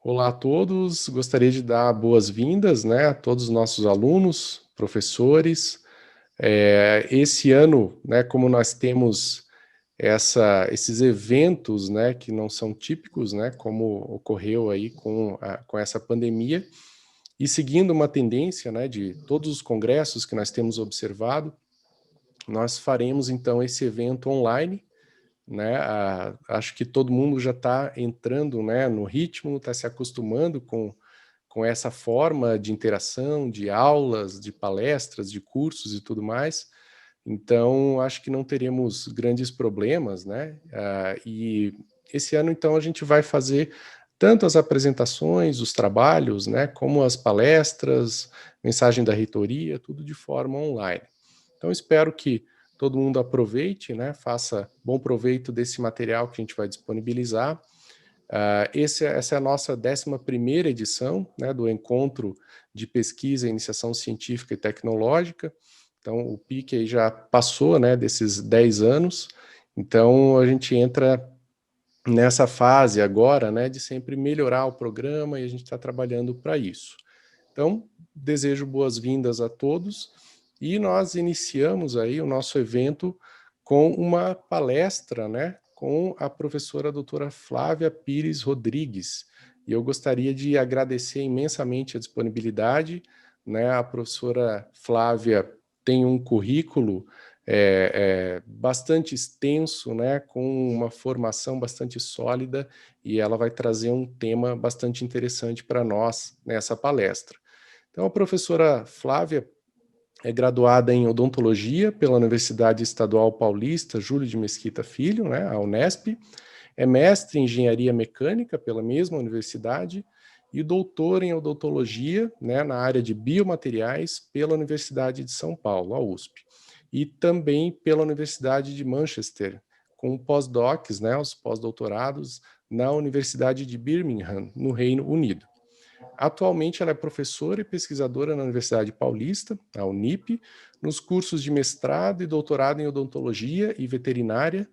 Olá a todos, gostaria de dar boas-vindas, né, a todos os nossos alunos, professores. Esse ano, né, como nós temos esses eventos, né, que não são típicos, né, como ocorreu aí com essa pandemia, e seguindo uma tendência, né, de todos os congressos que nós temos observado, nós faremos então esse evento online, né? Acho que todo mundo já está entrando, né, no ritmo, está se acostumando com essa forma de interação, de aulas, de palestras, de cursos e tudo mais. Então, acho que não teremos grandes problemas, né? E esse ano, então, a gente vai fazer tanto as apresentações, os trabalhos, né, como as palestras, mensagem da reitoria, tudo de forma online. Então, espero que todo mundo aproveite, né, faça bom proveito desse material que a gente vai disponibilizar. Essa é a nossa 11ª edição, né, do Encontro de Pesquisa e Iniciação Científica e Tecnológica. Então, o PIC aí já passou, né, desses 10 anos, então a gente entra nessa fase agora, né, de sempre melhorar o programa e a gente está trabalhando para isso. Então, desejo boas-vindas a todos e nós iniciamos aí o nosso evento com uma palestra, né, com a professora doutora Flávia Pires Rodrigues. E eu gostaria de agradecer imensamente a disponibilidade, né, a professora Flávia tem um currículo bastante extenso, né, com uma formação bastante sólida, e ela vai trazer um tema bastante interessante para nós nessa palestra. Então, a professora Flávia é graduada em odontologia pela Universidade Estadual Paulista Júlio de Mesquita Filho, né, a Unesp, é mestre em engenharia mecânica pela mesma universidade e doutor em odontologia, né, na área de biomateriais pela Universidade de São Paulo, a USP, e também pela Universidade de Manchester, com pós-docs, né, os pós-doutorados na Universidade de Birmingham, no Reino Unido. Atualmente, ela é professora e pesquisadora na Universidade Paulista, a Unip, nos cursos de mestrado e doutorado em odontologia e veterinária.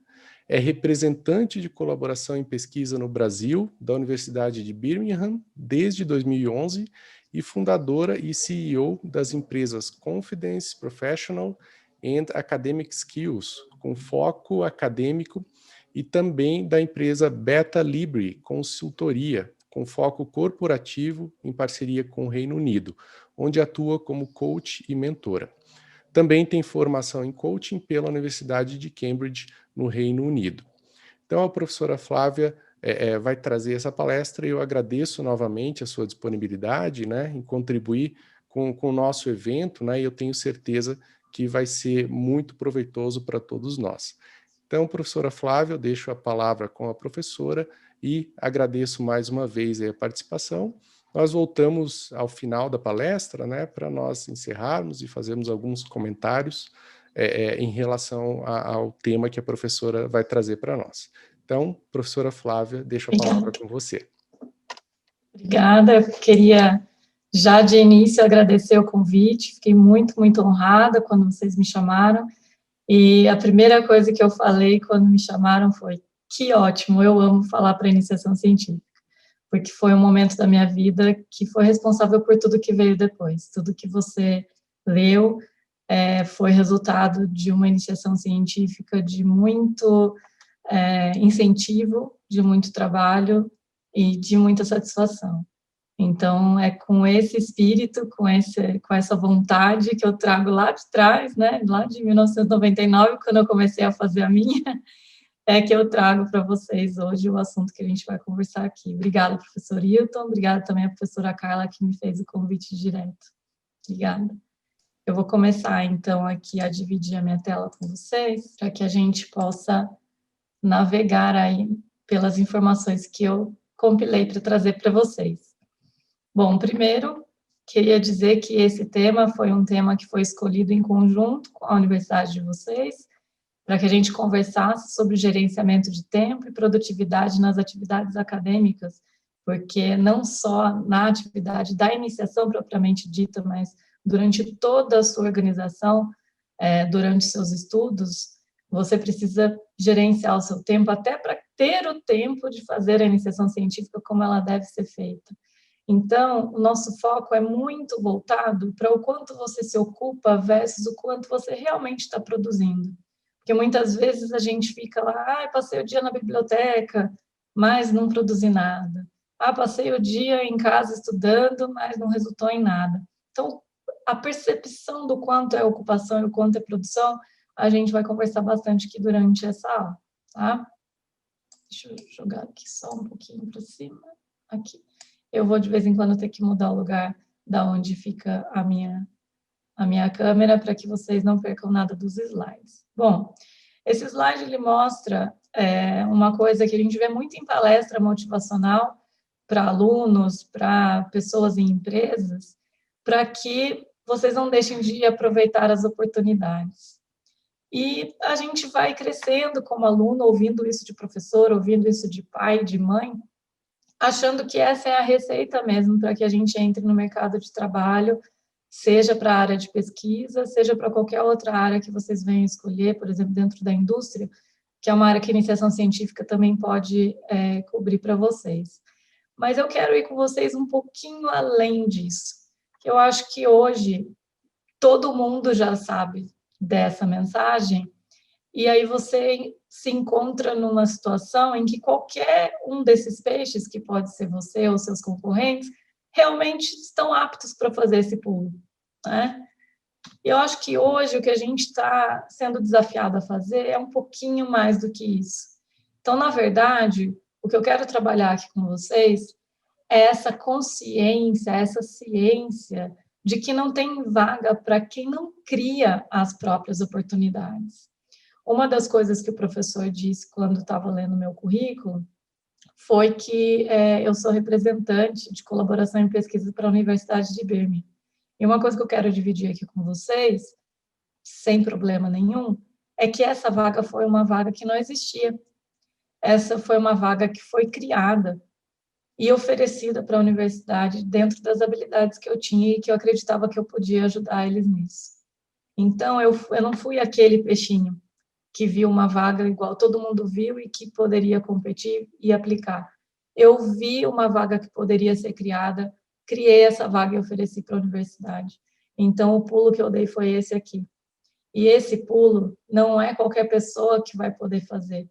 É representante de colaboração em pesquisa no Brasil, da Universidade de Birmingham, desde 2011, e fundadora e CEO das empresas Confidence Professional and Academic Skills, com foco acadêmico, e também da empresa Beta Libri Consultoria, com foco corporativo em parceria com o Reino Unido, onde atua como coach e mentora. Também tem formação em coaching pela Universidade de Cambridge, no Reino Unido. Então, a professora Flávia vai trazer essa palestra e eu agradeço novamente a sua disponibilidade, né, em contribuir com o nosso evento, né, e eu tenho certeza que vai ser muito proveitoso para todos nós. Então, professora Flávia, eu deixo a palavra com a professora e agradeço mais uma vez a participação. Nós voltamos ao final da palestra, né, para nós encerrarmos e fazermos alguns comentários em relação ao tema que a professora vai trazer para nós. Então, professora Flávia, deixo a palavra com você. Obrigada, eu queria já de início agradecer o convite, fiquei muito, muito honrada quando vocês me chamaram, e a primeira coisa que eu falei quando me chamaram foi: que ótimo, eu amo falar para a iniciação científica, porque foi um momento da minha vida que foi responsável por tudo que veio depois, tudo que você leu foi resultado de uma iniciação científica, de muito incentivo, de muito trabalho e de muita satisfação. Então, é com esse espírito, com essa vontade que eu trago lá de trás, né, lá de 1999, quando eu comecei a fazer a minha, que eu trago para vocês hoje o assunto que a gente vai conversar aqui. Obrigada, professor Hilton, obrigada também à professora Carla, que me fez o convite direto. Obrigada. Eu vou começar, então, aqui a dividir a minha tela com vocês, para que a gente possa navegar aí pelas informações que eu compilei para trazer para vocês. Bom, primeiro, queria dizer que esse tema foi um tema que foi escolhido em conjunto com a universidade de vocês, para que a gente conversasse sobre gerenciamento de tempo e produtividade nas atividades acadêmicas, porque não só na atividade da iniciação propriamente dita, mas durante toda a sua organização, durante seus estudos, você precisa gerenciar o seu tempo até para ter o tempo de fazer a iniciação científica como ela deve ser feita. Então, o nosso foco é muito voltado para o quanto você se ocupa versus o quanto você realmente está produzindo. Porque muitas vezes a gente fica lá, passei o dia na biblioteca, mas não produzi nada. Passei o dia em casa estudando, mas não resultou em nada. Então, a percepção do quanto é ocupação e o quanto é produção, a gente vai conversar bastante aqui durante essa aula, tá? Deixa eu jogar aqui só um pouquinho para cima. Aqui. Eu vou, de vez em quando, ter que mudar o lugar da onde fica a minha câmera para que vocês não percam nada dos slides. Bom, esse slide ele mostra uma coisa que a gente vê muito em palestra motivacional para alunos, para pessoas em empresas, para que vocês não deixem de aproveitar as oportunidades. E a gente vai crescendo como aluno, ouvindo isso de professor, ouvindo isso de pai, de mãe, achando que essa é a receita mesmo para que a gente entre no mercado de trabalho, seja para a área de pesquisa, seja para qualquer outra área que vocês venham escolher, por exemplo, dentro da indústria, que é uma área que a iniciação científica também pode cobrir para vocês. Mas eu quero ir com vocês um pouquinho além disso, que eu acho que hoje todo mundo já sabe dessa mensagem, e aí você se encontra numa situação em que qualquer um desses peixes, que pode ser você ou seus concorrentes, realmente estão aptos para fazer esse pulo, né? E eu acho que hoje o que a gente está sendo desafiado a fazer é um pouquinho mais do que isso. Então, na verdade, o que eu quero trabalhar aqui com vocês é essa consciência, essa ciência de que não tem vaga para quem não cria as próprias oportunidades. Uma das coisas que o professor disse quando estava lendo meu currículo foi que eu sou representante de colaboração em pesquisa para a Universidade de Birmingham. E uma coisa que eu quero dividir aqui com vocês, sem problema nenhum, é que essa vaga foi uma vaga que não existia. Essa foi uma vaga que foi criada e oferecida para a universidade dentro das habilidades que eu tinha e que eu acreditava que eu podia ajudar eles nisso. Então, eu não fui aquele peixinho que viu uma vaga igual todo mundo viu e que poderia competir e aplicar. Eu vi uma vaga que poderia ser criada, criei essa vaga e ofereci para a universidade. Então, o pulo que eu dei foi esse aqui. E esse pulo não é qualquer pessoa que vai poder fazer.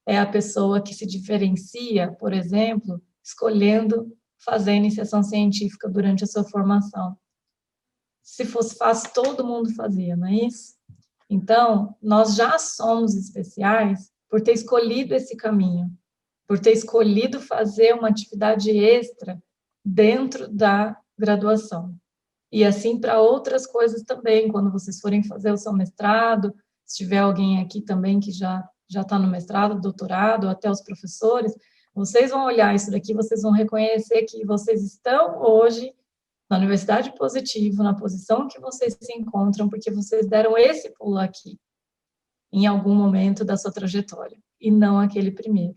É a pessoa que se diferencia, por exemplo, escolhendo fazer iniciação científica durante a sua formação. Se fosse fácil, todo mundo fazia, não é isso? Então, nós já somos especiais por ter escolhido esse caminho, por ter escolhido fazer uma atividade extra dentro da graduação. E assim para outras coisas também, quando vocês forem fazer o seu mestrado, se tiver alguém aqui também que já está no mestrado, doutorado, ou até os professores, vocês vão olhar isso daqui, vocês vão reconhecer que vocês estão hoje na Universidade Positivo, na posição que vocês se encontram, porque vocês deram esse pulo aqui, em algum momento da sua trajetória, e não aquele primeiro.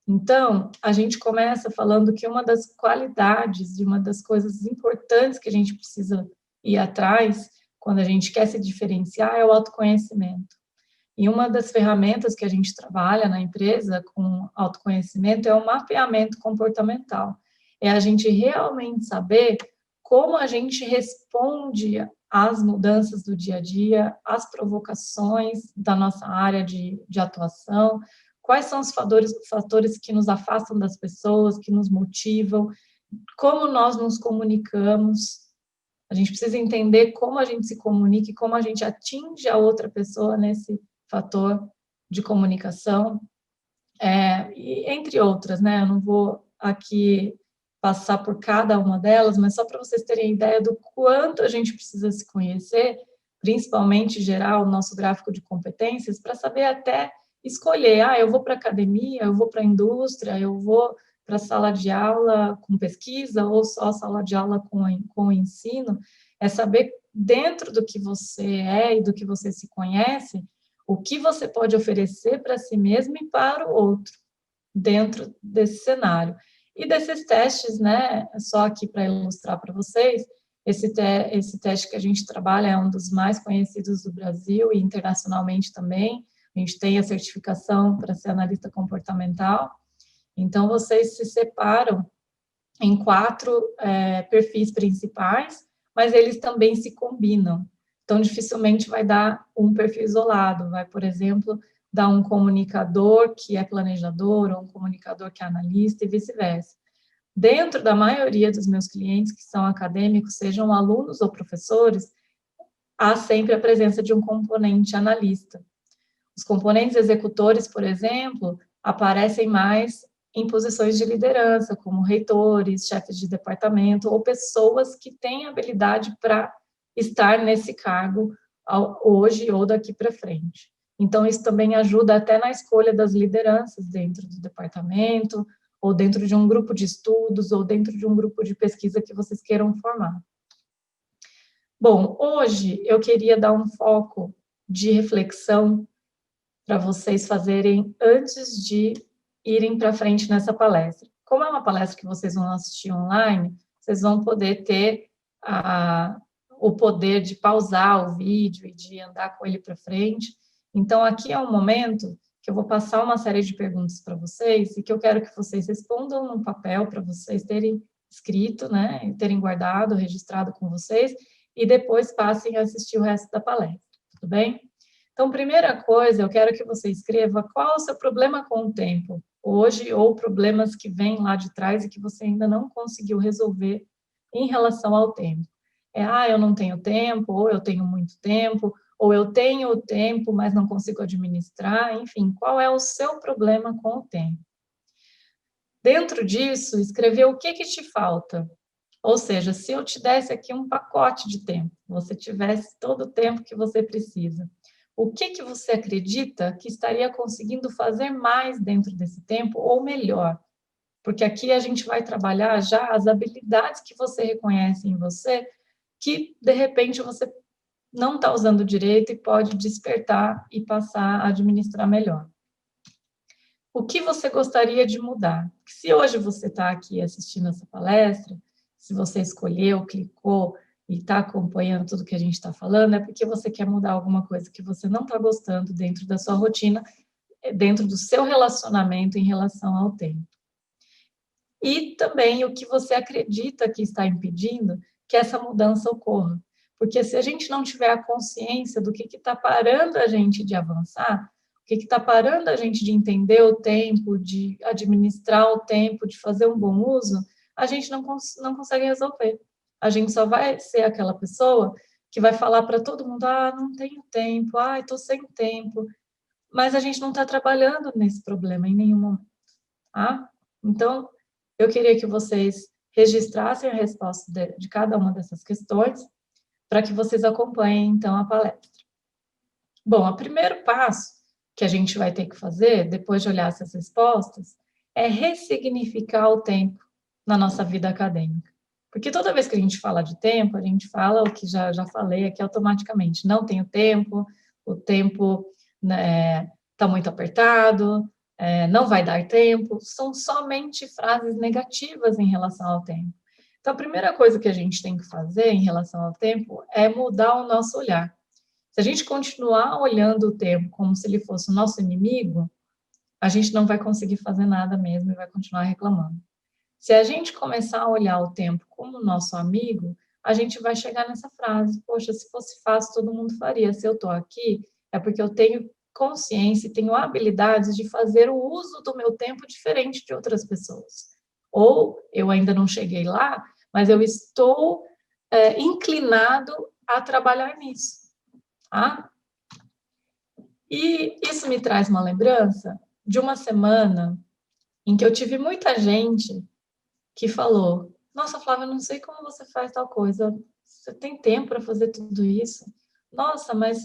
Então, a gente começa falando que uma das qualidades e uma das coisas importantes que a gente precisa ir atrás, quando a gente quer se diferenciar, é o autoconhecimento. E uma das ferramentas que a gente trabalha na empresa com autoconhecimento é o mapeamento comportamental. É a gente realmente saber como a gente responde às mudanças do dia a dia, às provocações da nossa área de atuação, quais são os fatores que nos afastam das pessoas, que nos motivam, como nós nos comunicamos. A gente precisa entender como a gente se comunica e como a gente atinge a outra pessoa nesse fator de comunicação, e entre outras, né? Eu não vou aqui passar por cada uma delas, mas só para vocês terem ideia do quanto a gente precisa se conhecer, principalmente gerar o nosso gráfico de competências, para saber até escolher, eu vou para a academia, eu vou para a indústria, eu vou para a sala de aula com pesquisa, ou só sala de aula com o ensino, é saber dentro do que você é e do que você se conhece, o que você pode oferecer para si mesmo e para o outro, dentro desse cenário. E desses testes, né, só aqui para ilustrar para vocês, esse teste que a gente trabalha é um dos mais conhecidos do Brasil e internacionalmente também, a gente tem a certificação para ser analista comportamental. Então, vocês se separam em 4 perfis principais, mas eles também se combinam. Então, dificilmente vai dar um perfil isolado. Vai, por exemplo, dar um comunicador que é planejador, ou um comunicador que é analista, e vice-versa. Dentro da maioria dos meus clientes que são acadêmicos, sejam alunos ou professores, há sempre a presença de um componente analista. Os componentes executores, por exemplo, aparecem mais em posições de liderança, como reitores, chefes de departamento, ou pessoas que têm habilidade para estar nesse cargo hoje ou daqui para frente. Então, isso também ajuda até na escolha das lideranças dentro do departamento, ou dentro de um grupo de estudos, ou dentro de um grupo de pesquisa que vocês queiram formar. Bom, hoje eu queria dar um foco de reflexão para vocês fazerem antes de irem para frente nessa palestra. Como é uma palestra que vocês vão assistir online, vocês vão poder ter o poder de pausar o vídeo e de andar com ele para frente. Então, aqui é um momento que eu vou passar uma série de perguntas para vocês e que eu quero que vocês respondam no papel para vocês terem escrito, né, e terem guardado, registrado com vocês, e depois passem a assistir o resto da palestra, tudo bem? Então, primeira coisa, eu quero que você escreva qual é o seu problema com o tempo hoje, ou problemas que vêm lá de trás e que você ainda não conseguiu resolver em relação ao tempo. Eu não tenho tempo, ou eu tenho muito tempo, ou eu tenho tempo, mas não consigo administrar, enfim, qual é o seu problema com o tempo? Dentro disso, escrever o que te falta. Ou seja, se eu te desse aqui um pacote de tempo, você tivesse todo o tempo que você precisa, o que você acredita que estaria conseguindo fazer mais dentro desse tempo, ou melhor? Porque aqui a gente vai trabalhar já as habilidades que você reconhece em você, que, de repente, você não está usando direito e pode despertar e passar a administrar melhor. O que você gostaria de mudar? Se hoje você está aqui assistindo essa palestra, se você escolheu, clicou e está acompanhando tudo que a gente está falando, é porque você quer mudar alguma coisa que você não está gostando dentro da sua rotina, dentro do seu relacionamento em relação ao tempo. E também o que você acredita que está impedindo que essa mudança ocorra. Porque se a gente não tiver a consciência do que está parando a gente de avançar, o que está parando a gente de entender o tempo, de administrar o tempo, de fazer um bom uso, a gente não consegue resolver. A gente só vai ser aquela pessoa que vai falar para todo mundo, não tenho tempo, estou sem tempo, mas a gente não está trabalhando nesse problema em nenhum momento. Tá? Então, eu queria que vocês registrassem a resposta de cada uma dessas questões, para que vocês acompanhem, então, a palestra. Bom, o primeiro passo que a gente vai ter que fazer, depois de olhar essas respostas, é ressignificar o tempo na nossa vida acadêmica. Porque toda vez que a gente fala de tempo, a gente fala o que já falei aqui automaticamente. Não tenho tempo, o tempo está muito apertado, não vai dar tempo. São somente frases negativas em relação ao tempo. Então, a primeira coisa que a gente tem que fazer em relação ao tempo é mudar o nosso olhar. Se a gente continuar olhando o tempo como se ele fosse o nosso inimigo, a gente não vai conseguir fazer nada mesmo e vai continuar reclamando. Se a gente começar a olhar o tempo como nosso amigo, a gente vai chegar nessa frase, poxa, se fosse fácil, todo mundo faria. Se eu estou aqui, é porque eu tenho consciência e tenho habilidades de fazer o uso do meu tempo diferente de outras pessoas. Ou eu ainda não cheguei lá, mas eu estou inclinado a trabalhar nisso. Tá? E isso me traz uma lembrança de uma semana em que eu tive muita gente que falou, nossa, Flávia, eu não sei como você faz tal coisa, você tem tempo para fazer tudo isso? Nossa, mas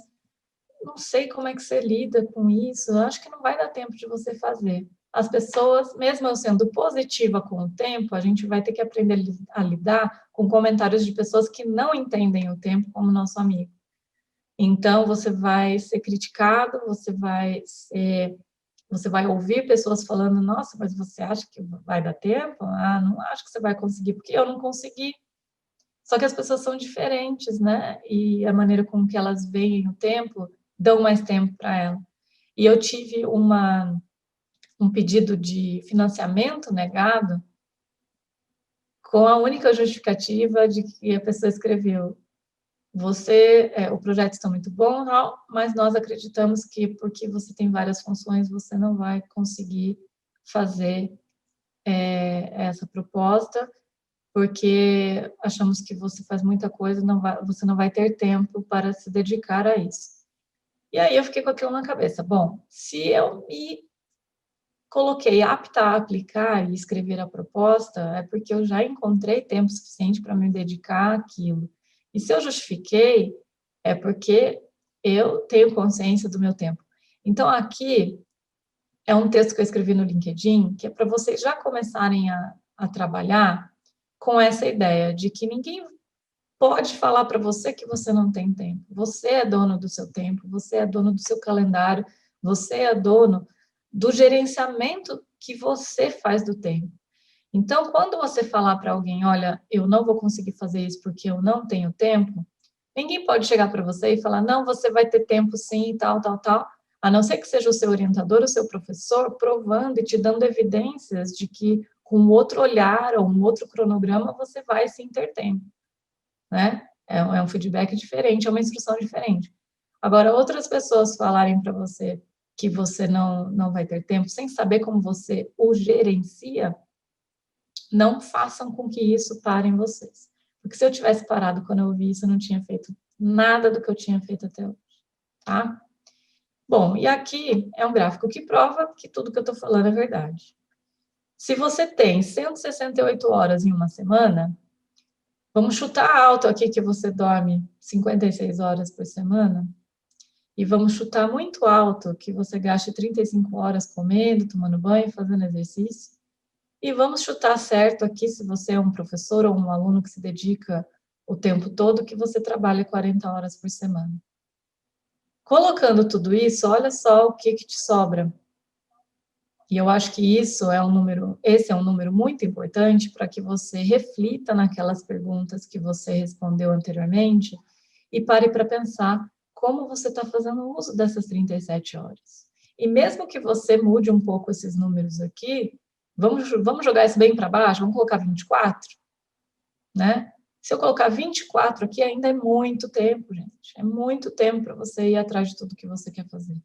não sei como é que você lida com isso, eu acho que não vai dar tempo de você fazer. As pessoas, mesmo eu sendo positiva com o tempo, a gente vai ter que aprender a lidar com comentários de pessoas que não entendem o tempo como nosso amigo. Então, você vai ser criticado, você vai ouvir pessoas falando, nossa, mas você acha que vai dar tempo? Não acho que você vai conseguir, porque eu não consegui. Só que as pessoas são diferentes, né? E a maneira como que elas veem o tempo, dão mais tempo para ela. e eu tive um pedido de financiamento negado com a única justificativa de que a pessoa escreveu: o projeto está muito bom, mas nós acreditamos que porque você tem várias funções, você não vai conseguir fazer essa proposta, porque achamos que você faz muita coisa, você não vai ter tempo para se dedicar a isso. E aí eu fiquei com aquilo na cabeça. Bom, se eu me coloquei apta a aplicar e escrever a proposta, é porque eu já encontrei tempo suficiente para me dedicar àquilo. E se eu justifiquei, é porque eu tenho consciência do meu tempo. Então, aqui é um texto que eu escrevi no LinkedIn, que é para vocês já começarem a trabalhar com essa ideia de que ninguém pode falar para você que você não tem tempo. Você é dono do seu tempo, você é dono do seu calendário, você é dono do gerenciamento que você faz do tempo. Então, quando você falar para alguém, olha, eu não vou conseguir fazer isso porque eu não tenho tempo, ninguém pode chegar para você e falar, não, você vai ter tempo sim, tal, tal, tal, a não ser que seja o seu orientador, o seu professor, provando e te dando evidências de que com outro olhar ou um outro cronograma você vai sim ter tempo, né? É um feedback diferente, é uma instrução diferente. Agora, outras pessoas falarem para você que você não vai ter tempo, sem saber como você o gerencia, não façam com que isso pare em vocês. Porque se eu tivesse parado quando eu ouvi isso, eu não tinha feito nada do que eu tinha feito até hoje, tá? Bom, e aqui é um gráfico que prova que tudo que eu estou falando é verdade. Se você tem 168 horas em uma semana, vamos chutar alto aqui que você dorme 56 horas por semana, e vamos chutar muito alto que você gaste 35 horas comendo, tomando banho, fazendo exercício. E vamos chutar certo aqui, se você é um professor ou um aluno que se dedica o tempo todo, que você trabalha 40 horas por semana. Colocando tudo isso, olha só o que te sobra. E eu acho que esse é um número muito importante para que você reflita naquelas perguntas que você respondeu anteriormente e pare para pensar como você está fazendo uso dessas 37 horas. E mesmo que você mude um pouco esses números aqui, vamos jogar isso bem para baixo, vamos colocar 24, né? Se eu colocar 24 aqui, ainda é muito tempo, gente. É muito tempo para você ir atrás de tudo que você quer fazer.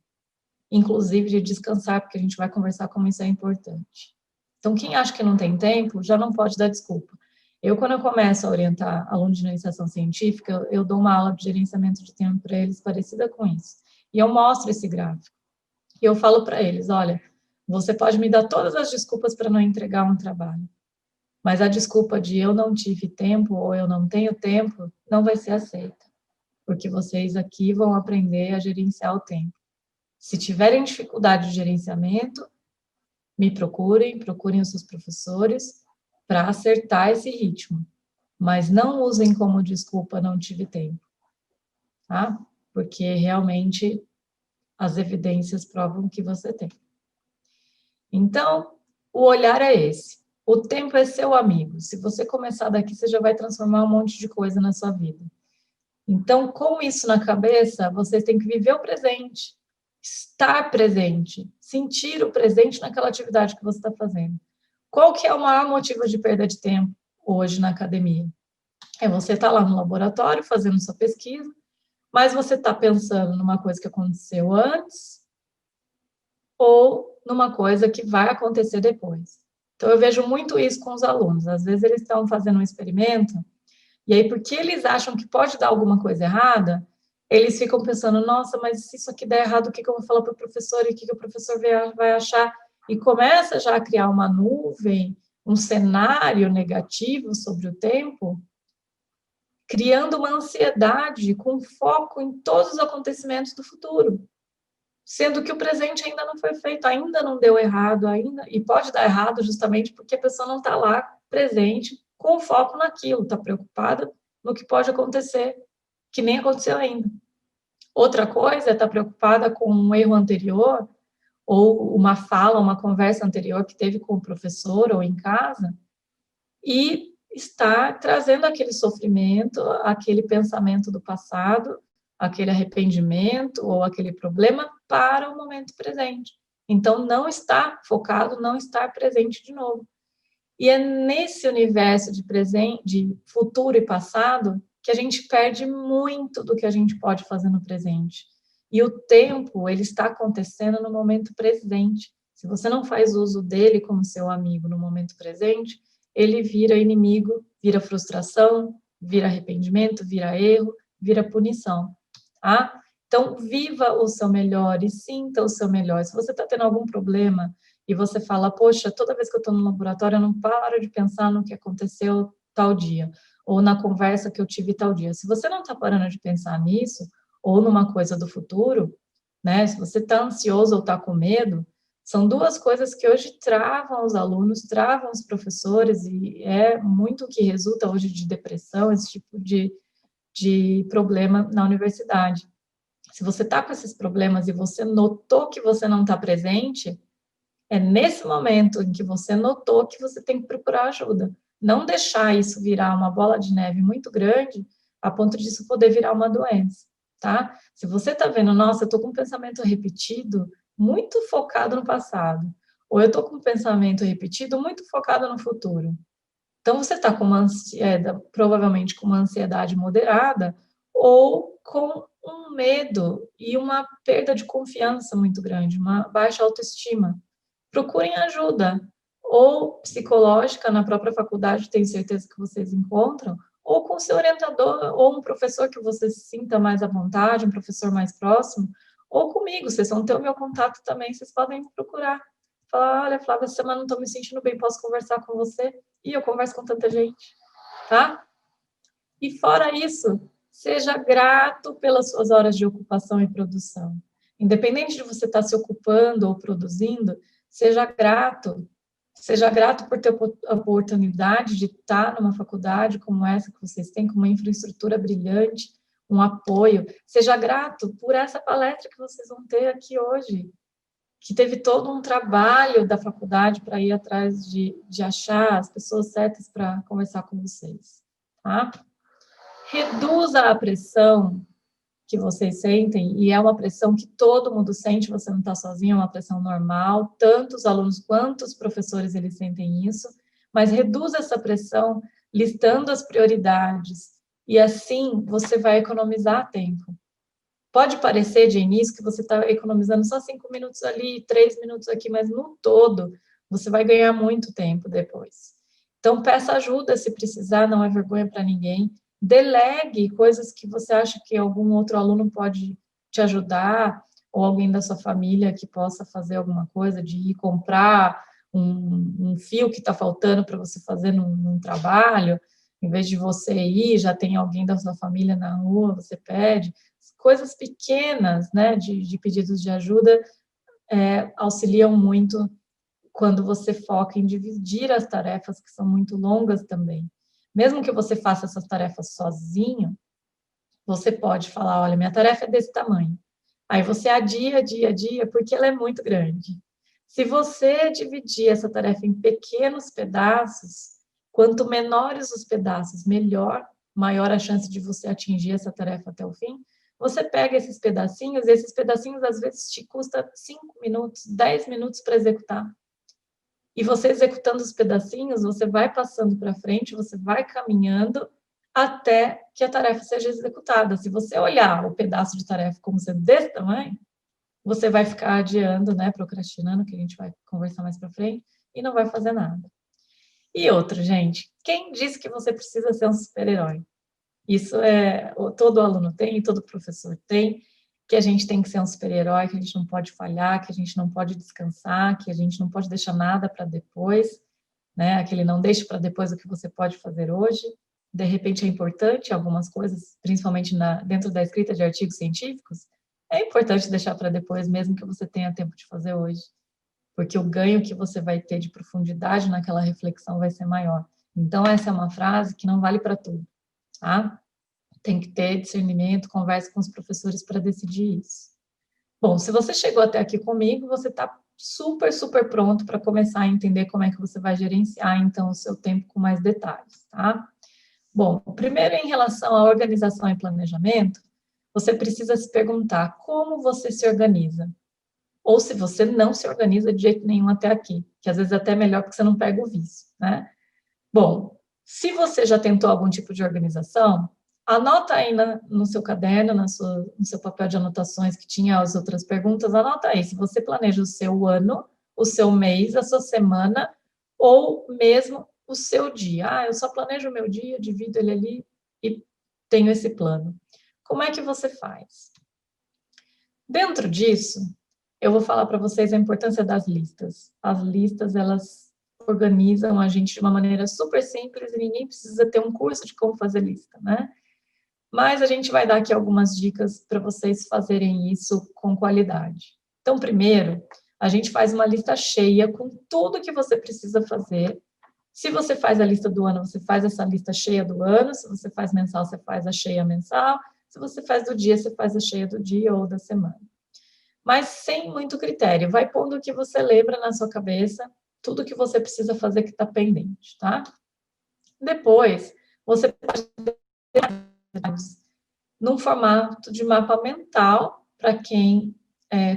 Inclusive de descansar, porque a gente vai conversar como isso é importante. Então, quem acha que não tem tempo, já não pode dar desculpa. Quando eu começo a orientar alunos de iniciação científica, eu dou uma aula de gerenciamento de tempo para eles parecida com isso. E eu mostro esse gráfico. E eu falo para eles, olha, você pode me dar todas as desculpas para não entregar um trabalho, mas a desculpa de eu não tive tempo ou eu não tenho tempo não vai ser aceita, porque vocês aqui vão aprender a gerenciar o tempo. Se tiverem dificuldade de gerenciamento, me procurem os seus professores para acertar esse ritmo. Mas não usem como desculpa não tive tempo, tá? Porque realmente as evidências provam que você tem. Então, o olhar é esse. O tempo é seu amigo. Se você começar daqui, você já vai transformar um monte de coisa na sua vida. Então, com isso na cabeça, você tem que viver o presente, estar presente, sentir o presente naquela atividade que você está fazendo. Qual que é o maior motivo de perda de tempo hoje na academia? É você estar lá no laboratório fazendo sua pesquisa, mas você está pensando numa coisa que aconteceu antes ou numa coisa que vai acontecer depois. Então, eu vejo muito isso com os alunos. Às vezes, eles estão fazendo um experimento e aí, porque eles acham que pode dar alguma coisa errada, eles ficam pensando, nossa, mas se isso aqui der errado, o que eu vou falar para o professor e o que o professor vai achar? E começa já a criar uma nuvem, um cenário negativo sobre o tempo, criando uma ansiedade com foco em todos os acontecimentos do futuro, sendo que o presente ainda não foi feito, ainda não deu errado, e pode dar errado justamente porque a pessoa não está lá presente com foco naquilo, está preocupada no que pode acontecer, que nem aconteceu ainda. Outra coisa é estar preocupada com um erro anterior, ou uma fala, uma conversa anterior que teve com o professor ou em casa, e estar trazendo aquele sofrimento, aquele pensamento do passado, aquele arrependimento ou aquele problema para o momento presente. Então, não estar focado, não estar presente de novo. E é nesse universo de presente, de futuro e passado, que a gente perde muito do que a gente pode fazer no presente. E o tempo, ele está acontecendo no momento presente. Se você não faz uso dele como seu amigo no momento presente, ele vira inimigo, vira frustração, vira arrependimento, vira erro, vira punição, tá? Então, viva o seu melhor e sinta o seu melhor. Se você está tendo algum problema e você fala, poxa, toda vez que eu estou no laboratório, eu não paro de pensar no que aconteceu tal dia, ou na conversa que eu tive tal dia. Se você não está parando de pensar nisso, ou numa coisa do futuro, né? Se você está ansioso ou está com medo, são duas coisas que hoje travam os alunos, travam os professores, e é muito o que resulta hoje de depressão, esse tipo de problema na universidade. Se você está com esses problemas e você notou que você não está presente, é nesse momento em que você notou que você tem que procurar ajuda. Não deixar isso virar uma bola de neve muito grande, a ponto disso poder virar uma doença, tá? Se você está vendo, nossa, eu estou com um pensamento repetido, muito focado no passado, ou eu estou com um pensamento repetido, muito focado no futuro. Então, você está com provavelmente com uma ansiedade moderada, ou com um medo e uma perda de confiança muito grande, uma baixa autoestima. Procurem ajuda, ou psicológica, na própria faculdade, tenho certeza que vocês encontram, ou com seu orientador, ou um professor que você se sinta mais à vontade, um professor mais próximo, ou comigo, vocês vão ter o meu contato também, vocês podem me procurar. Falar, olha, Flávia, essa semana não estou me sentindo bem, posso conversar com você? E eu converso com tanta gente, tá? E fora isso, seja grato pelas suas horas de ocupação e produção. Independente de você estar se ocupando ou produzindo, seja grato por ter a oportunidade de estar numa faculdade como essa que vocês têm, com uma infraestrutura brilhante, um apoio. Seja grato por essa palestra que vocês vão ter aqui hoje, que teve todo um trabalho da faculdade para ir atrás de achar as pessoas certas para conversar com vocês, tá? Reduza a pressão que vocês sentem, e é uma pressão que todo mundo sente, você não está sozinho, é uma pressão normal, tanto os alunos quanto os professores, eles sentem isso, mas reduza essa pressão listando as prioridades, e assim você vai economizar tempo. Pode parecer de início que você está economizando só 5 minutos ali, 3 minutos aqui, mas no todo, você vai ganhar muito tempo depois. Então, peça ajuda se precisar, não é vergonha para ninguém. Delegue coisas que você acha que algum outro aluno pode te ajudar, ou alguém da sua família que possa fazer alguma coisa, de ir comprar um fio que está faltando para você fazer num trabalho, em vez de você ir, já tem alguém da sua família na rua, você pede. Coisas pequenas, né, de pedidos de ajuda, auxiliam muito quando você foca em dividir as tarefas, que são muito longas também. Mesmo que você faça essas tarefas sozinho, você pode falar, olha, minha tarefa é desse tamanho. Aí você adia, porque ela é muito grande. Se você dividir essa tarefa em pequenos pedaços, quanto menores os pedaços, melhor, maior a chance de você atingir essa tarefa até o fim. Você pega esses pedacinhos, e esses pedacinhos às vezes te custa 5 minutos, 10 minutos para executar. E você executando os pedacinhos, você vai passando para frente, você vai caminhando até que a tarefa seja executada. Se você olhar o pedaço de tarefa como sendo desse tamanho, você vai ficar adiando, né, procrastinando, que a gente vai conversar mais para frente, e não vai fazer nada. E outro, gente, quem disse que você precisa ser um super-herói? Isso todo aluno tem, todo professor tem, que a gente tem que ser um super-herói, que a gente não pode falhar, que a gente não pode descansar, que a gente não pode deixar nada para depois, né? Aquele não deixe para depois o que você pode fazer hoje. De repente é importante algumas coisas, principalmente dentro da escrita de artigos científicos, é importante deixar para depois, mesmo que você tenha tempo de fazer hoje, porque o ganho que você vai ter de profundidade naquela reflexão vai ser maior. Então, essa é uma frase que não vale para tudo, tá? Tem que ter discernimento, conversa com os professores para decidir isso. Bom, se você chegou até aqui comigo, você está super, super pronto para começar a entender como é que você vai gerenciar, então, o seu tempo com mais detalhes, tá? Bom, primeiro, em relação à organização e planejamento, você precisa se perguntar como você se organiza. Ou se você não se organiza de jeito nenhum até aqui, que às vezes é até melhor porque você não pega o vício, né? Bom, se você já tentou algum tipo de organização, anota aí no seu caderno, no seu papel de anotações que tinha as outras perguntas, anota aí se você planeja o seu ano, o seu mês, a sua semana, ou mesmo o seu dia. Ah, eu só planejo o meu dia, divido ele ali e tenho esse plano. Como é que você faz? Dentro disso, eu vou falar para vocês a importância das listas. As listas, elas organizam a gente de uma maneira super simples e ninguém precisa ter um curso de como fazer lista, né? Mas a gente vai dar aqui algumas dicas para vocês fazerem isso com qualidade. Então, primeiro, a gente faz uma lista cheia com tudo que você precisa fazer. Se você faz a lista do ano, você faz essa lista cheia do ano. Se você faz mensal, você faz a cheia mensal. Se você faz do dia, você faz a cheia do dia ou da semana. Mas sem muito critério. Vai pondo o que você lembra na sua cabeça, tudo que você precisa fazer que está pendente, tá? Depois, você pode num formato de mapa mental, para quem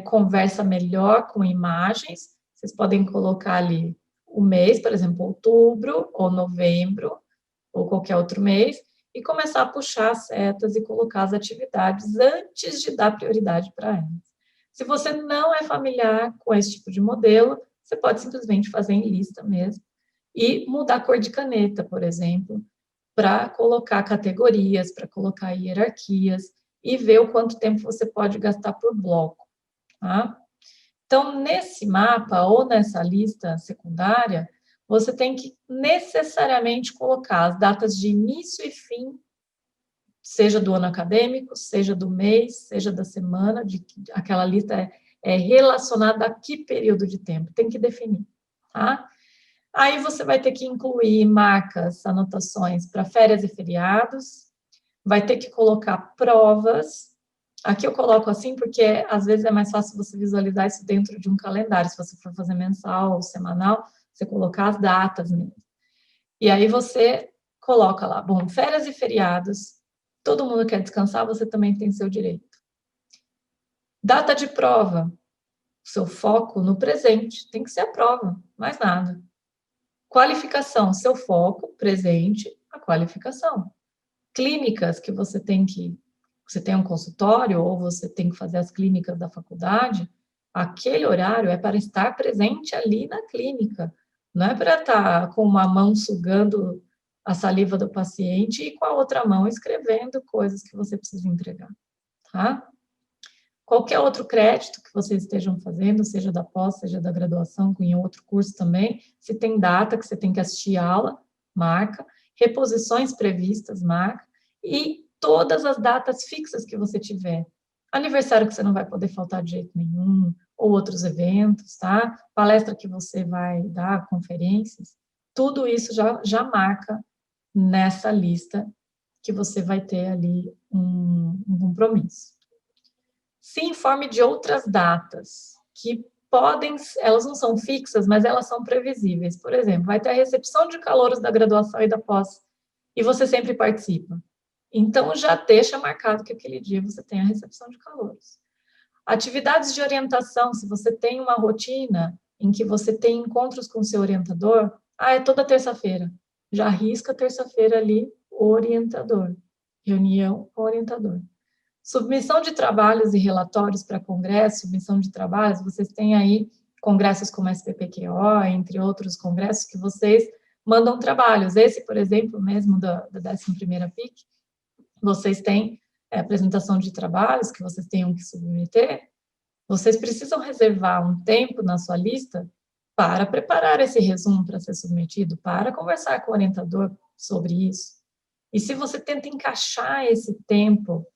conversa melhor com imagens, vocês podem colocar ali o mês, por exemplo, outubro ou novembro, ou qualquer outro mês, e começar a puxar as setas e colocar as atividades antes de dar prioridade para elas. Se você não é familiar com esse tipo de modelo, você pode simplesmente fazer em lista mesmo e mudar a cor de caneta, por exemplo, para colocar categorias, para colocar hierarquias e ver o quanto tempo você pode gastar por bloco, tá? Então, nesse mapa ou nessa lista secundária, você tem que necessariamente colocar as datas de início e fim, seja do ano acadêmico, seja do mês, seja da semana, aquela lista é relacionada a que período de tempo, tem que definir, tá? Aí você vai ter que incluir marcas, anotações para férias e feriados, vai ter que colocar provas. Aqui eu coloco assim porque às vezes é mais fácil você visualizar isso dentro de um calendário, se você for fazer mensal ou semanal, você colocar as datas mesmo. E aí você coloca lá, bom, férias e feriados, todo mundo quer descansar, você também tem seu direito. Data de prova, seu foco no presente, tem que ser a prova, mais nada. Qualificação, seu foco, presente, a qualificação. Clínicas que você tem um consultório ou você tem que fazer as clínicas da faculdade, aquele horário é para estar presente ali na clínica, não é para estar com uma mão sugando a saliva do paciente e com a outra mão escrevendo coisas que você precisa entregar, tá? Qualquer outro crédito que vocês estejam fazendo, seja da pós, seja da graduação, em outro curso também, se tem data que você tem que assistir aula, marca, reposições previstas, marca, e todas as datas fixas que você tiver. Aniversário que você não vai poder faltar de jeito nenhum, ou outros eventos, tá? Palestra que você vai dar, conferências, tudo isso já marca nessa lista que você vai ter ali um compromisso. Se informe de outras datas que podem, elas não são fixas, mas elas são previsíveis. Por exemplo, vai ter a recepção de calouros da graduação e da pós, e você sempre participa. Então, já deixa marcado que aquele dia você tem a recepção de calouros. Atividades de orientação, se você tem uma rotina em que você tem encontros com seu orientador, é toda terça-feira. Já arrisca terça-feira ali o orientador. Reunião com o orientador. Submissão de trabalhos e relatórios para congresso, submissão de trabalhos, vocês têm aí congressos como a SPPQO, entre outros congressos que vocês mandam trabalhos. Esse, por exemplo, mesmo da 11ª PIC, vocês têm apresentação de trabalhos que vocês tenham que submeter, vocês precisam reservar um tempo na sua lista para preparar esse resumo para ser submetido, para conversar com o orientador sobre isso. E se você tenta encaixar esse tempo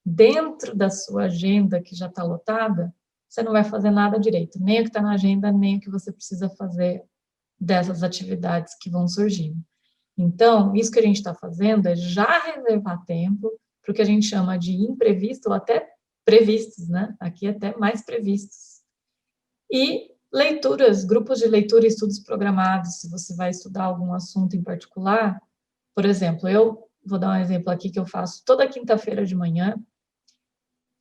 dentro da sua agenda que já está lotada, você não vai fazer nada direito, nem o que está na agenda, nem o que você precisa fazer dessas atividades que vão surgindo. Então, isso que a gente está fazendo é já reservar tempo para o que a gente chama de imprevisto ou até previstos, né? Aqui até mais previstos. E leituras, grupos de leitura e estudos programados, se você vai estudar algum assunto em particular. Por exemplo, eu vou dar um exemplo aqui que eu faço toda quinta-feira de manhã.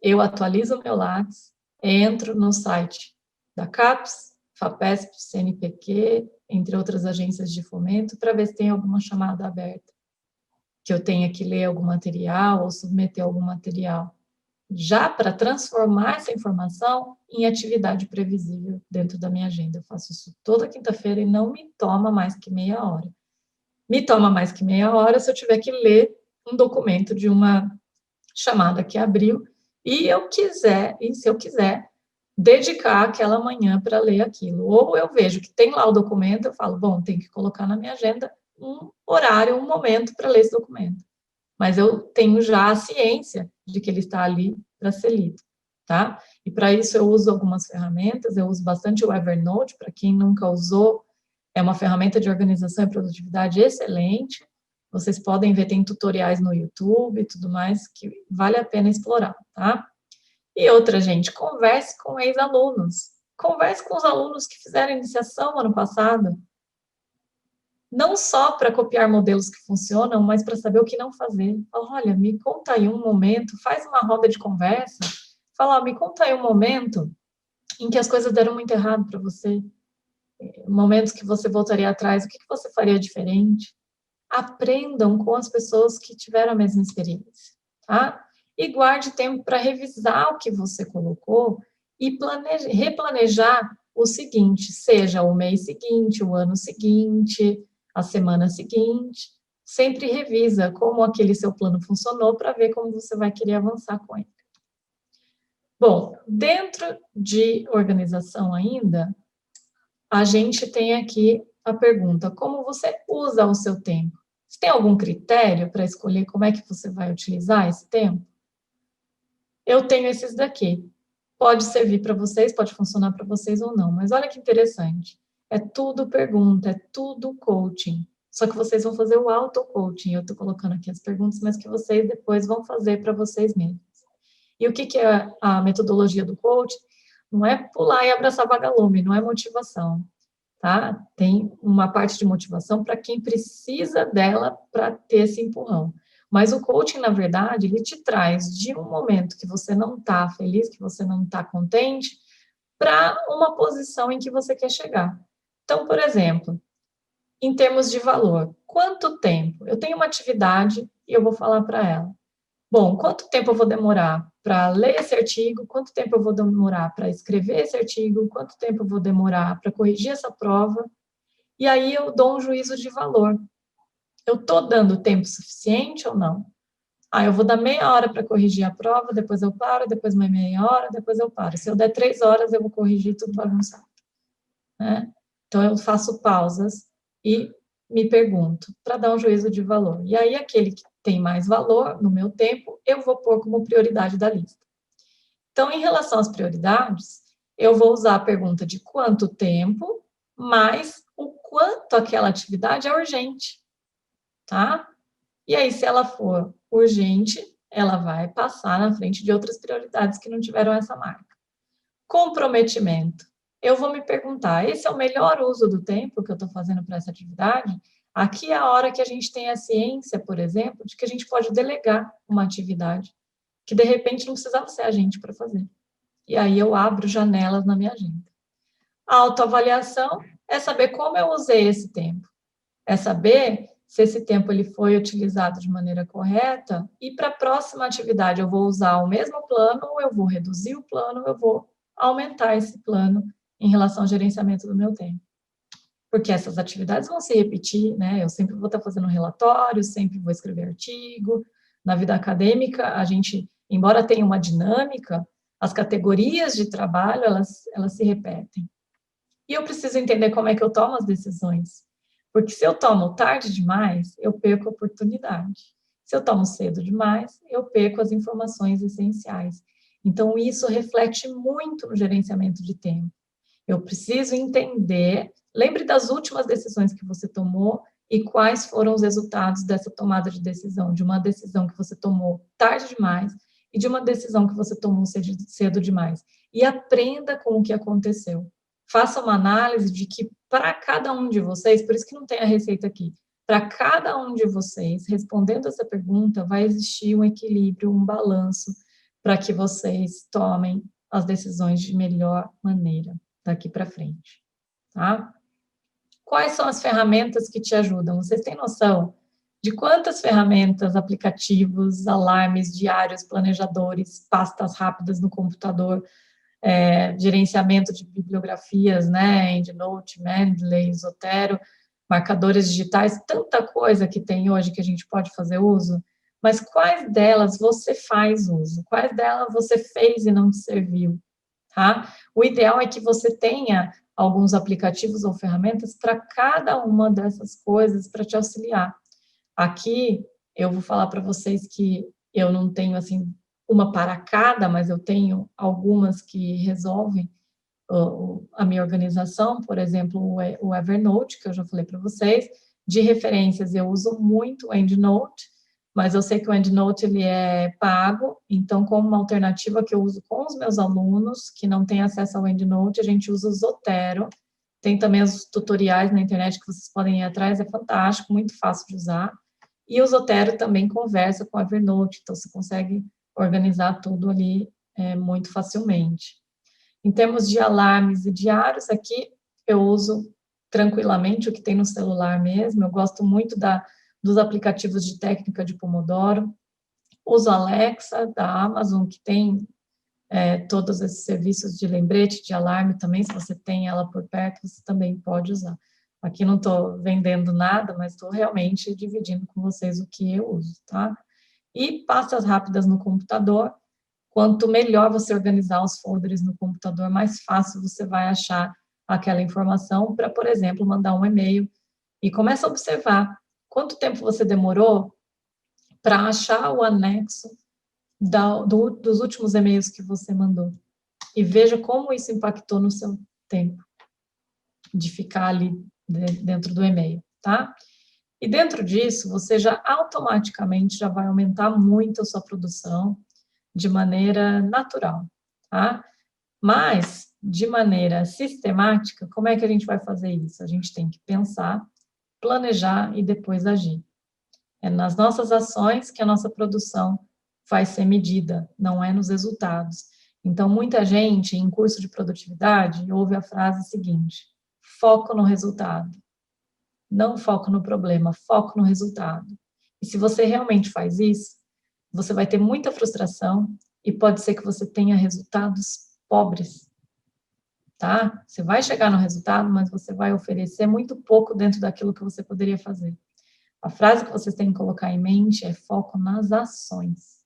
eu atualizo o meu Lattes, entro no site da CAPES, FAPESP, CNPq, entre outras agências de fomento, para ver se tem alguma chamada aberta, que eu tenha que ler algum material ou submeter algum material, já para transformar essa informação em atividade previsível dentro da minha agenda. Eu faço isso toda quinta-feira e não me toma mais que meia hora. Me toma mais que meia hora se eu tiver que ler um documento de uma chamada que abriu e se eu quiser dedicar aquela manhã para ler aquilo. Ou eu vejo que tem lá o documento, eu falo, bom, tem que colocar na minha agenda um horário, um momento para ler esse documento. Mas eu tenho já a ciência de que ele está ali para ser lido, tá? E para isso eu uso algumas ferramentas, eu uso bastante o Evernote, para quem nunca usou, é uma ferramenta de organização e produtividade excelente. Vocês podem ver, tem tutoriais no YouTube e tudo mais, que vale a pena explorar, tá? E outra, gente, converse com ex-alunos. Converse com os alunos que fizeram iniciação ano passado. Não só para copiar modelos que funcionam, mas para saber o que não fazer. Olha, me conta aí um momento, faz uma roda de conversa, fala, me conta aí um momento em que as coisas deram muito errado para você, momentos que você voltaria atrás, o que você faria diferente? Aprendam com as pessoas que tiveram a mesma experiência, tá? E guarde tempo para revisar o que você colocou e replanejar o seguinte, seja o mês seguinte, o ano seguinte, a semana seguinte, sempre revisa como aquele seu plano funcionou para ver como você vai querer avançar com ele. Bom, dentro de organização ainda, a gente tem aqui a pergunta, como você usa o seu tempo? Você tem algum critério para escolher como é que você vai utilizar esse tempo? Eu tenho esses daqui. Pode servir para vocês, pode funcionar para vocês ou não, mas olha que interessante. É tudo pergunta, é tudo coaching. Só que vocês vão fazer o auto-coaching. Eu estou colocando aqui as perguntas, mas que vocês depois vão fazer para vocês mesmos. E o que é a metodologia do coaching? Não é pular e abraçar vagalume, não é motivação. Tá? Tem uma parte de motivação para quem precisa dela para ter esse empurrão. Mas o coaching, na verdade, ele te traz de um momento que você não está feliz, que você não está contente, para uma posição em que você quer chegar. Então, por exemplo, em termos de valor, quanto tempo? Eu tenho uma atividade e eu vou falar para ela. Bom, quanto tempo eu vou demorar para ler esse artigo? Quanto tempo eu vou demorar para escrever esse artigo? Quanto tempo eu vou demorar para corrigir essa prova? E aí eu dou um juízo de valor. Eu estou dando tempo suficiente ou não? Eu vou dar meia hora para corrigir a prova, depois eu paro, depois mais meia hora, depois eu paro. Se eu der 3 horas, eu vou corrigir tudo bagunçado. Né? Então, eu faço pausas e me pergunto, para dar um juízo de valor. E aí, aquele que tem mais valor no meu tempo, eu vou pôr como prioridade da lista. Então, em relação às prioridades, eu vou usar a pergunta de quanto tempo, mais o quanto aquela atividade é urgente, tá? E aí, se ela for urgente, ela vai passar na frente de outras prioridades que não tiveram essa marca. Comprometimento. Eu vou me perguntar, esse é o melhor uso do tempo que eu estou fazendo para essa atividade? Aqui é a hora que a gente tem a ciência, por exemplo, de que a gente pode delegar uma atividade que, de repente, não precisava ser a gente para fazer. E aí eu abro janelas na minha agenda. A autoavaliação é saber como eu usei esse tempo. É saber se esse tempo ele foi utilizado de maneira correta e para a próxima atividade eu vou usar o mesmo plano ou eu vou reduzir o plano, eu vou aumentar esse plano em relação ao gerenciamento do meu tempo. Porque essas atividades vão se repetir, né? Eu sempre vou estar fazendo relatório, sempre vou escrever artigo. Na vida acadêmica, a gente, embora tenha uma dinâmica, as categorias de trabalho, elas se repetem. E eu preciso entender como é que eu tomo as decisões. Porque se eu tomo tarde demais, eu perco a oportunidade. Se eu tomo cedo demais, eu perco as informações essenciais. Então, isso reflete muito no gerenciamento de tempo. Eu preciso entender, lembre das últimas decisões que você tomou e quais foram os resultados dessa tomada de decisão, de uma decisão que você tomou tarde demais e de uma decisão que você tomou cedo demais. E aprenda com o que aconteceu. Faça uma análise de que para cada um de vocês, por isso que não tem a receita aqui, para cada um de vocês, respondendo essa pergunta, vai existir um equilíbrio, um balanço para que vocês tomem as decisões de melhor maneira daqui para frente, tá? Quais são as ferramentas que te ajudam? Vocês têm noção de quantas ferramentas, aplicativos, alarmes, diários, planejadores, pastas rápidas no computador, gerenciamento de bibliografias, né, EndNote, Mendeley, Zotero, marcadores digitais, tanta coisa que tem hoje que a gente pode fazer uso, mas quais delas você faz uso? Quais delas você fez e não te serviu? Tá? O ideal é que você tenha alguns aplicativos ou ferramentas para cada uma dessas coisas para te auxiliar. Aqui, eu vou falar para vocês que eu não tenho, assim, uma para cada, mas eu tenho algumas que resolvem a minha organização, por exemplo, o Evernote, que eu já falei para vocês. De referências, eu uso muito o EndNote, mas eu sei que o EndNote ele é pago, então, como uma alternativa que eu uso com os meus alunos, que não têm acesso ao EndNote, a gente usa o Zotero. Tem também os tutoriais na internet que vocês podem ir atrás, é fantástico, muito fácil de usar. E o Zotero também conversa com o Evernote, então você consegue organizar tudo ali muito facilmente. Em termos de alarmes e diários, aqui eu uso tranquilamente o que tem no celular mesmo, eu gosto muito dos aplicativos de técnica de Pomodoro, uso a Alexa da Amazon, que tem todos esses serviços de lembrete, de alarme também, se você tem ela por perto, você também pode usar. Aqui não estou vendendo nada, mas estou realmente dividindo com vocês o que eu uso, tá? E pastas rápidas no computador. Quanto melhor você organizar os folders no computador, mais fácil você vai achar aquela informação para, por exemplo, mandar um e-mail. E começa a observar quanto tempo você demorou para achar o anexo dos últimos e-mails que você mandou. E veja como isso impactou no seu tempo de ficar ali dentro do e-mail, tá? E dentro disso, você já automaticamente já vai aumentar muito a sua produção de maneira natural, tá? Mas, de maneira sistemática, como é que a gente vai fazer isso? A gente tem que pensar, planejar e depois agir. É nas nossas ações que a nossa produção vai ser medida, não é nos resultados. Então, muita gente, em curso de produtividade, ouve a frase seguinte: foco no resultado. Não foco no problema, foco no resultado. E se você realmente faz isso, você vai ter muita frustração e pode ser que você tenha resultados pobres, tá? Você vai chegar no resultado, mas você vai oferecer muito pouco dentro daquilo que você poderia fazer. A frase que vocês têm que colocar em mente é foco nas ações.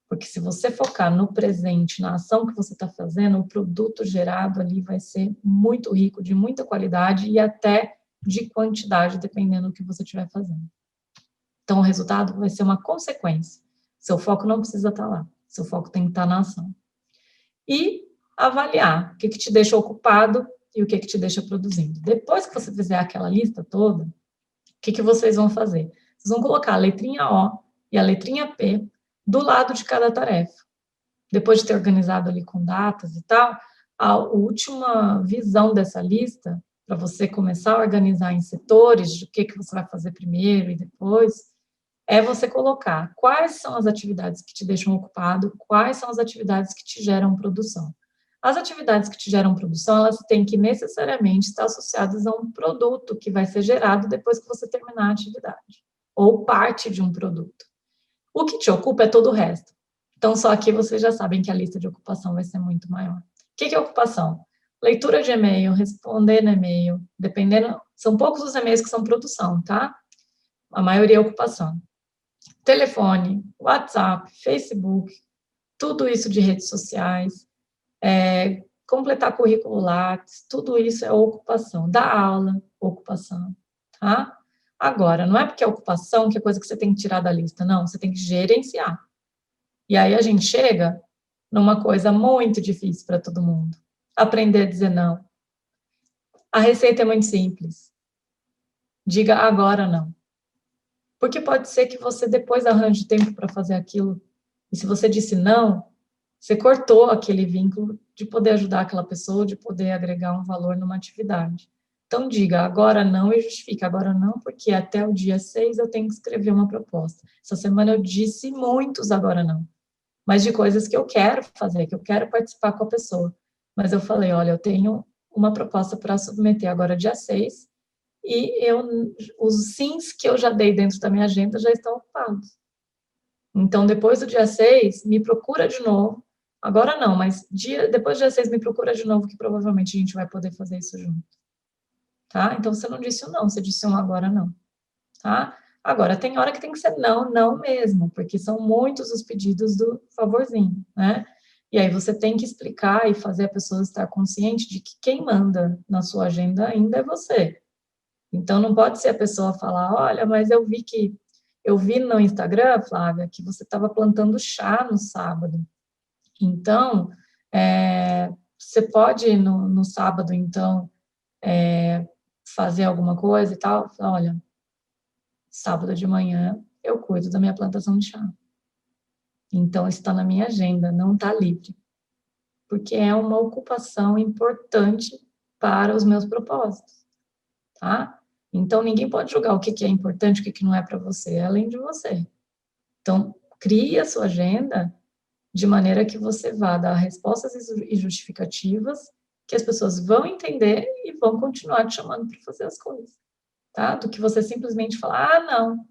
Porque se você focar no presente, na ação que você está fazendo, o produto gerado ali vai ser muito rico, de muita qualidade e até de quantidade, dependendo do que você estiver fazendo. Então, o resultado vai ser uma consequência. Seu foco não precisa estar lá. Seu foco tem que estar na ação. E avaliar o que te deixa ocupado e o que te deixa produzindo. Depois que você fizer aquela lista toda, o que vocês vão fazer? Vocês vão colocar a letrinha O e a letrinha P do lado de cada tarefa. Depois de ter organizado ali com datas e tal, a última visão dessa lista, para você começar a organizar em setores, de o que você vai fazer primeiro e depois, é você colocar quais são as atividades que te deixam ocupado, quais são as atividades que te geram produção. As atividades que te geram produção, elas têm que necessariamente estar associadas a um produto que vai ser gerado depois que você terminar a atividade, ou parte de um produto. O que te ocupa é todo o resto. Então, só aqui vocês já sabem que a lista de ocupação vai ser muito maior. O que é ocupação? Leitura de e-mail, responder no e-mail, dependendo, são poucos os e-mails que são produção, tá? A maioria é ocupação. Telefone, WhatsApp, Facebook, tudo isso de redes sociais, completar currículo Lattes, tudo isso é ocupação. Dar aula, ocupação, tá? Agora, não é porque é ocupação que é coisa que você tem que tirar da lista, não, você tem que gerenciar. E aí a gente chega numa coisa muito difícil para todo mundo. Aprender a dizer não. A receita é muito simples. Diga agora não. Porque pode ser que você depois arranje tempo para fazer aquilo. E se você disse não, você cortou aquele vínculo de poder ajudar aquela pessoa, de poder agregar um valor numa atividade. Então, diga agora não e justifique. Agora não, porque até o dia 6 eu tenho que escrever uma proposta. Essa semana eu disse muitos agora não. mas de coisas que eu quero fazer, que eu quero participar com a pessoa. Mas eu falei, olha, eu tenho uma proposta para submeter agora dia 6, e os sims que eu já dei dentro da minha agenda já estão ocupados. Então, depois do dia 6, me procura de novo. Agora não, mas depois do dia 6, me procura de novo, que provavelmente a gente vai poder fazer isso junto. Tá? Então, você não disse um não, você disse um agora não. Tá? Agora, tem hora que tem que ser não, não mesmo, porque são muitos os pedidos do favorzinho, né? E aí você tem que explicar e fazer a pessoa estar consciente de que quem manda na sua agenda ainda é você. Então, não pode ser a pessoa falar, olha, mas eu vi no Instagram, Flávia, que você estava plantando chá no sábado. Então, você pode no sábado, então, fazer alguma coisa e tal? Olha, sábado de manhã eu cuido da minha plantação de chá. Então, está na minha agenda, não está livre. Porque é uma ocupação importante para os meus propósitos, tá? Então, ninguém pode julgar o que é importante, o que não é para você, além de você. Então, crie a sua agenda de maneira que você vá dar respostas e justificativas que as pessoas vão entender e vão continuar te chamando para fazer as coisas, tá? Do que você simplesmente falar, ah, não.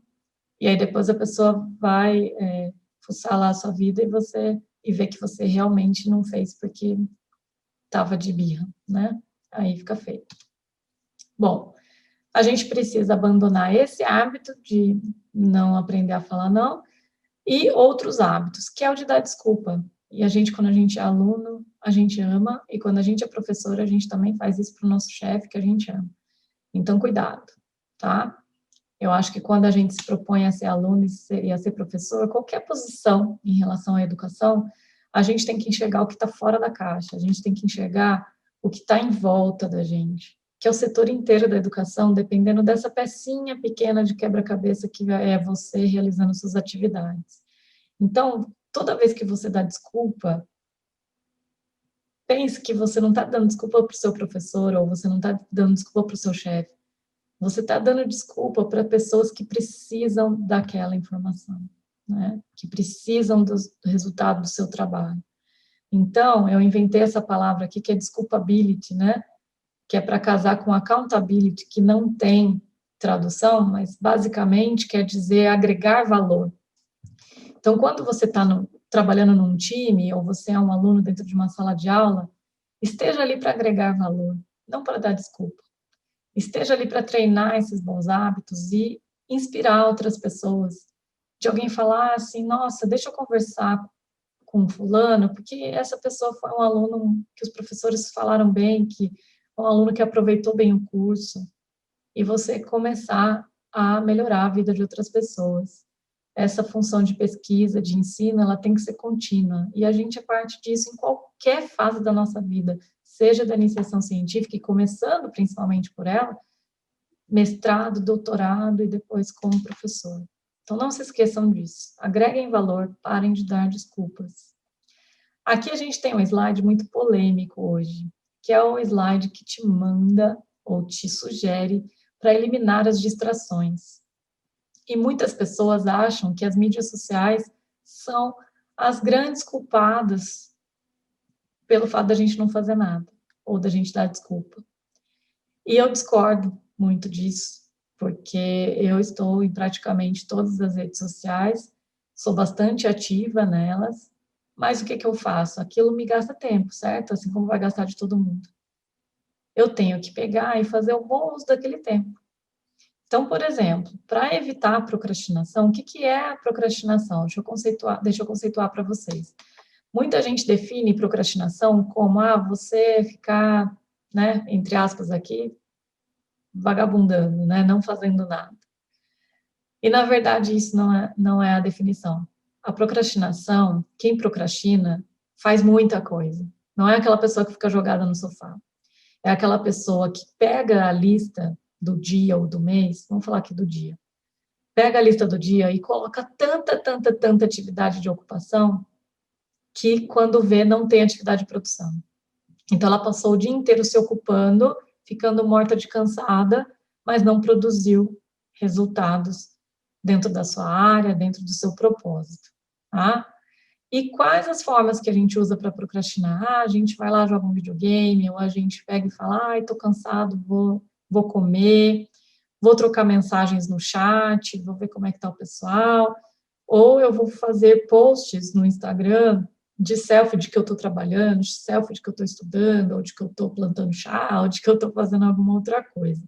E aí depois a pessoa vai fuçar lá a sua vida e ver que você realmente não fez porque estava de birra, né? Aí fica feio. Bom, a gente precisa abandonar esse hábito de não aprender a falar não e outros hábitos, que é o de dar desculpa. E a gente, quando a gente é aluno, a gente ama, e quando a gente é professora, a gente também faz isso para o nosso chefe, que a gente ama. Então, cuidado, tá? Eu acho que quando a gente se propõe a ser aluno e a ser professor, qualquer posição em relação à educação, a gente tem que enxergar o que está fora da caixa, a gente tem que enxergar o que está em volta da gente, que é o setor inteiro da educação, dependendo dessa pecinha pequena de quebra-cabeça que é você realizando suas atividades. Então, toda vez que você dá desculpa, pense que você não está dando desculpa para o seu professor, ou você não está dando desculpa para o seu chefe. Você está dando desculpa para pessoas que precisam daquela informação, né? Que precisam do resultado do seu trabalho. Então, eu inventei essa palavra aqui, que é desculpability, né? Que é para casar com accountability, que não tem tradução, mas basicamente quer dizer agregar valor. Então, quando você está trabalhando num time, ou você é um aluno dentro de uma sala de aula, esteja ali para agregar valor, não para dar desculpa. Esteja ali para treinar esses bons hábitos e inspirar outras pessoas. De alguém falar assim, nossa, deixa eu conversar com fulano, porque essa pessoa foi um aluno que os professores falaram bem, que um aluno que aproveitou bem o curso, e você começar a melhorar a vida de outras pessoas. Essa função de pesquisa, de ensino, ela tem que ser contínua, e a gente é parte disso em qualquer fase da nossa vida, seja da iniciação científica, e começando principalmente por ela, mestrado, doutorado e depois como professor. Então, não se esqueçam disso. Agreguem valor, parem de dar desculpas. Aqui a gente tem um slide muito polêmico hoje, que é o slide que te manda ou te sugere para eliminar as distrações. E muitas pessoas acham que as mídias sociais são as grandes culpadas pelo fato da gente não fazer nada, ou da gente dar desculpa. E eu discordo muito disso, porque eu estou em praticamente todas as redes sociais, sou bastante ativa nelas, mas o que eu faço? Aquilo me gasta tempo, certo? Assim como vai gastar de todo mundo. Eu tenho que pegar e fazer o bom uso daquele tempo. Então, por exemplo, para evitar a procrastinação, o que é a procrastinação? Deixa eu conceituar para vocês. Muita gente define procrastinação como, você ficar, né, entre aspas aqui, vagabundando, né, não fazendo nada. E, na verdade, isso não é a definição. A procrastinação, quem procrastina, faz muita coisa. Não é aquela pessoa que fica jogada no sofá. É aquela pessoa que pega a lista do dia ou do mês, vamos falar aqui do dia, pega a lista do dia e coloca tanta atividade de ocupação que, quando vê, não tem atividade de produção. Então, ela passou o dia inteiro se ocupando, ficando morta de cansada, mas não produziu resultados dentro da sua área, dentro do seu propósito, tá? E quais as formas que a gente usa para procrastinar? A gente vai lá, joga um videogame, ou a gente pega e fala, ai, tô cansado, vou comer, vou trocar mensagens no chat, vou ver como é que tá o pessoal, ou eu vou fazer posts no Instagram de selfie de que eu estou trabalhando, de selfie de que eu estou estudando, ou de que eu estou plantando chá, ou de que eu estou fazendo alguma outra coisa.